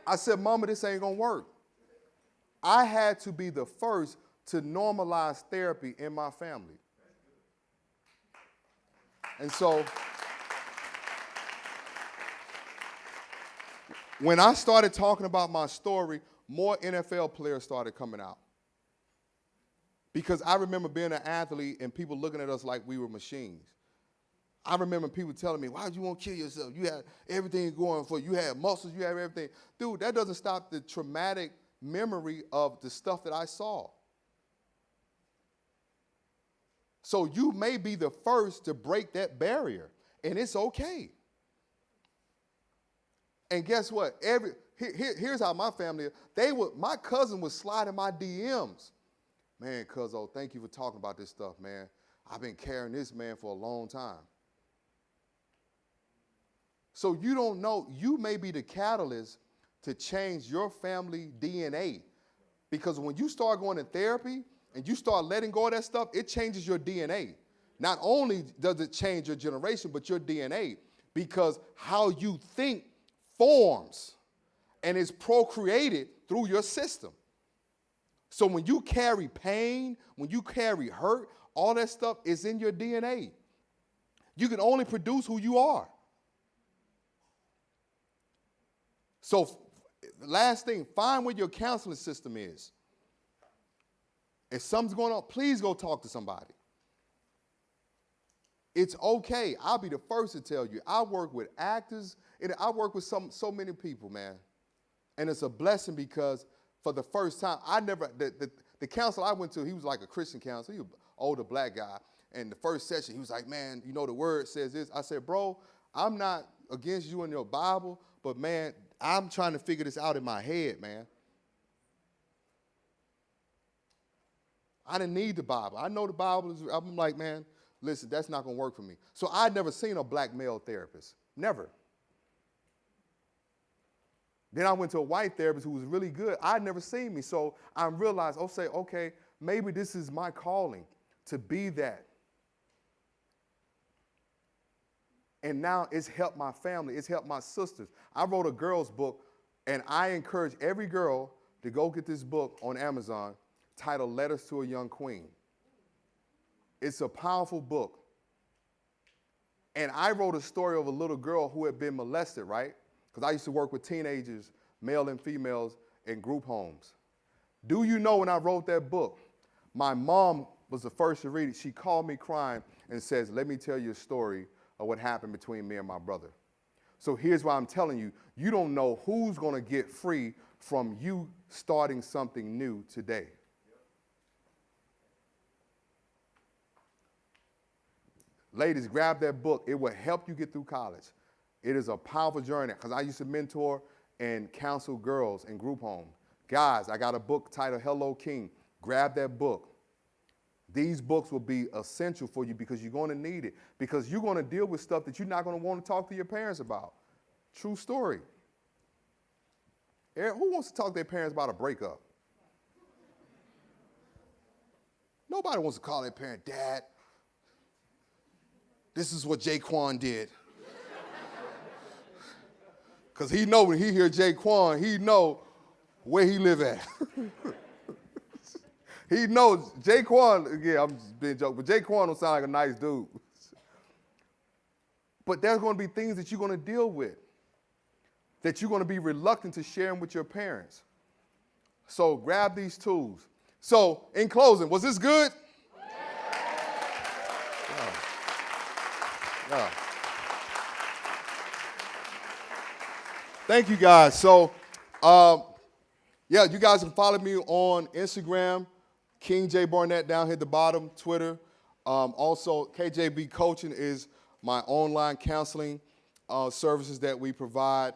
I said, Mama, this ain't gonna work. I had to be the first to normalize therapy in my family. And so, when I started talking about my story, more NFL players started coming out. Because I remember being an athlete and people looking at us like we were machines. I remember people telling me, why'd you want to kill yourself? You had everything going for you. You had muscles, you had everything. Dude, that doesn't stop the traumatic memory of the stuff that I saw. So you may be the first to break that barrier, and it's okay. And guess what? Here's how my family, my cousin was sliding my DMs. Man, cuzzo, thank you for talking about this stuff, man. I've been carrying this, man, for a long time. So you don't know, you may be the catalyst to change your family DNA. Because when you start going to therapy, and you start letting go of that stuff, it changes your DNA. Not only does it change your generation, but your DNA, because how you think forms and is procreated through your system. So when you carry pain, when you carry hurt, all that stuff is in your DNA. You can only produce who you are. So last thing, find where your counseling system is. If something's going on, please go talk to somebody. It's okay. I'll be the first to tell you. I work with actors, and I work with so many people, man. And it's a blessing because for the first time, the counselor I went to, he was like a Christian counselor. He was an older black guy. And the first session, he was like, man, you know, the word says this. I said, bro, I'm not against you and your Bible, but man, I'm trying to figure this out in my head, man. I didn't need the Bible. I know the Bible is, I'm like, man, listen, that's not going to work for me. So I'd never seen a black male therapist. Never. Then I went to a white therapist who was really good. I'd never seen me. So I realized, okay, maybe this is my calling to be that. And now it's helped my family. It's helped my sisters. I wrote a girl's book, and I encourage every girl to go get this book on Amazon titled Letters to a Young Queen. It's a powerful book. And I wrote a story of a little girl who had been molested, right? Because I used to work with teenagers, male and females, in group homes. Do you know when I wrote that book, my mom was the first to read it. She called me crying and says, let me tell you a story of what happened between me and my brother. So here's why I'm telling you, you don't know who's going to get free from you starting something new today. Ladies, grab that book. It will help you get through college. It is a powerful journey because I used to mentor and counsel girls in group home. Guys, I got a book titled Hello King. Grab that book. These books will be essential for you because you're going to need it, because you're going to deal with stuff that you're not going to want to talk to your parents about. True story. Who wants to talk to their parents about a breakup? Nobody wants to call their parent, Dad, this is what Jaquan did. Because he know when he hear Jaquan, he know where he live at. He knows Jaquan, yeah, I'm just being joking, but Jaquan don't sound like a nice dude. But there's going to be things that you're going to deal with that you're going to be reluctant to share with your parents. So grab these tools. So in closing, was this good? Yeah. Thank you, guys. So, you guys can follow me on Instagram, King J Barnett down here at the bottom, Twitter. Also, KJB Coaching is my online counseling services that we provide.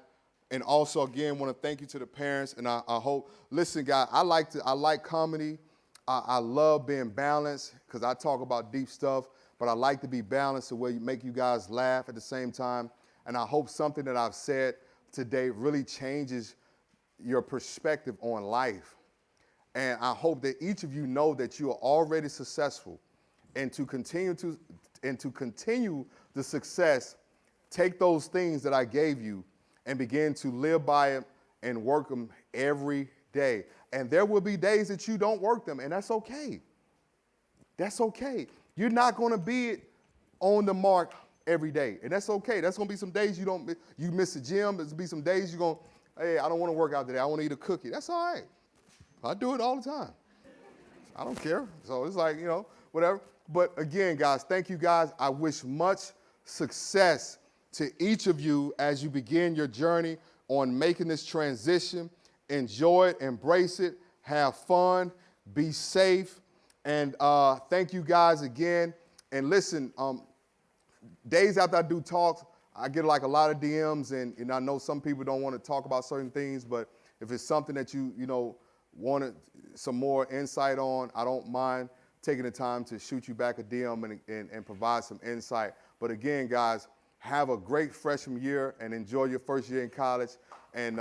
And also, again, want to thank you to the parents. And I hope, listen, guys, I like comedy. I love being balanced because I talk about deep stuff, but I like to be balanced the way you make you guys laugh at the same time. And I hope something that I've said today really changes your perspective on life. And I hope that each of you know that you are already successful, and to continue the success, take those things that I gave you and begin to live by them and work them every day. And there will be days that you don't work them, and that's okay. That's okay. You're not going to be on the mark every day, and that's okay. That's going to be some days you miss the gym. There's going to be some days you're going, hey, I don't want to work out today. I want to eat a cookie. That's all right. I do it all the time. I don't care. So it's like, whatever. But again, guys, thank you, guys. I wish much success to each of you as you begin your journey on making this transition. Enjoy it, embrace it, have fun, be safe. And thank you guys again. And listen, days after I do talks, I get like a lot of DMs, and I know some people don't want to talk about certain things, but if it's something that you wanted some more insight on, I don't mind taking the time to shoot you back a DM and provide some insight. But again, guys, have a great freshman year and enjoy your first year in college, and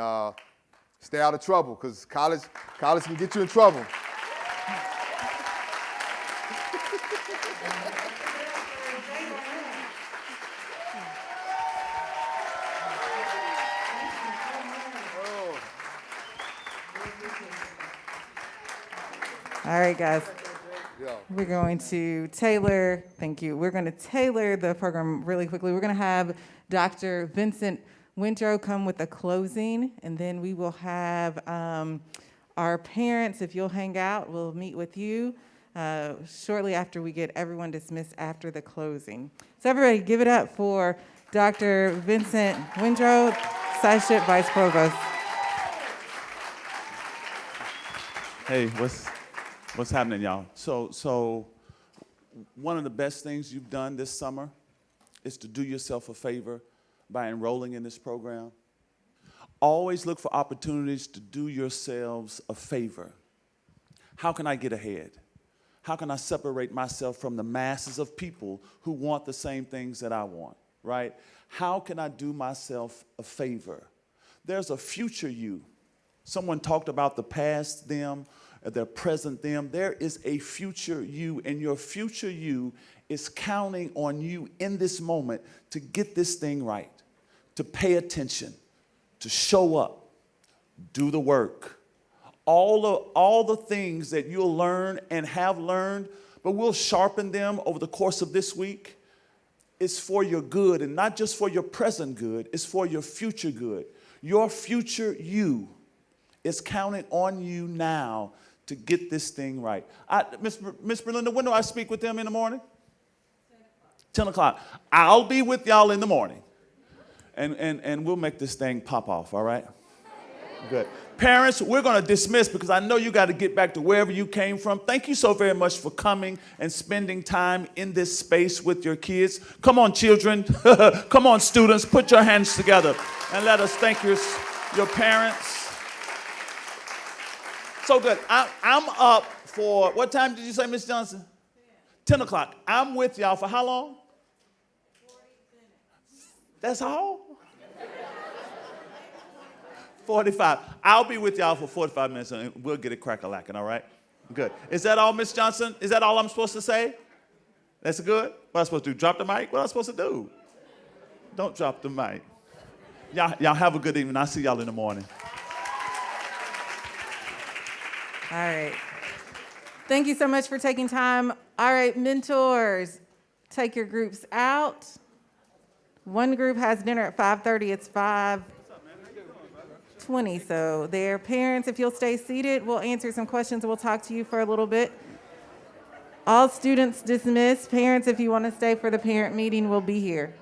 stay out of trouble, because college can get you in trouble. All right, guys. Yeah. We're going to tailor, thank you. We're going to tailor the program really quickly. We're going to have Dr. Vincent Windrow come with a closing, and then we will have our parents, if you'll hang out, we'll meet with you shortly after we get everyone dismissed after the closing. So everybody give it up for Dr. Vincent Windrow, Sci-Ship Vice Provost. Hey, what's happening, y'all? So one of the best things you've done this summer is to do yourself a favor by enrolling in this program. Always look for opportunities to do yourselves a favor. How can I get ahead? How can I separate myself from the masses of people who want the same things that I want, right? How can I do myself a favor? There's a future you. Someone talked about the past them, the present them. There is a future you, and your future you is counting on you in this moment to get this thing right, to pay attention, to show up, do the work. All the things that you'll learn and have learned, but we'll sharpen them over the course of this week. It's for your good, and not just for your present good, it's for your future good. Your future you is counting on you now to get this thing right. Miss Belinda, when do I speak with them in the morning? 10 o'clock. I'll be with y'all in the morning. And we'll make this thing pop off, all right? Good. Parents, we're going to dismiss because I know you got to get back to wherever you came from. Thank you so very much for coming and spending time in this space with your kids. Come on, children. Come on, students. Put your hands together and let us thank your parents. So good. I'm up for, what time did you say, Miss Johnson? 10 o'clock. I'm with y'all for how long? 40 minutes. That's all? 45. I'll be with y'all for 45 minutes and we'll get it crack-a-lacking, all right? Good. Is that all, Miss Johnson? Is that all I'm supposed to say? That's good? What am I supposed to do? Drop the mic? What am I supposed to do? Don't drop the mic. Y'all have a good evening. I'll see y'all in the morning. All right. Thank you so much for taking time. All right, mentors, take your groups out. One group has dinner at 5:30. It's 5:20. So their parents, if you'll stay seated, we'll answer some questions. We'll talk to you for a little bit. All students dismissed. Parents, if you want to stay for the parent meeting, we'll be here.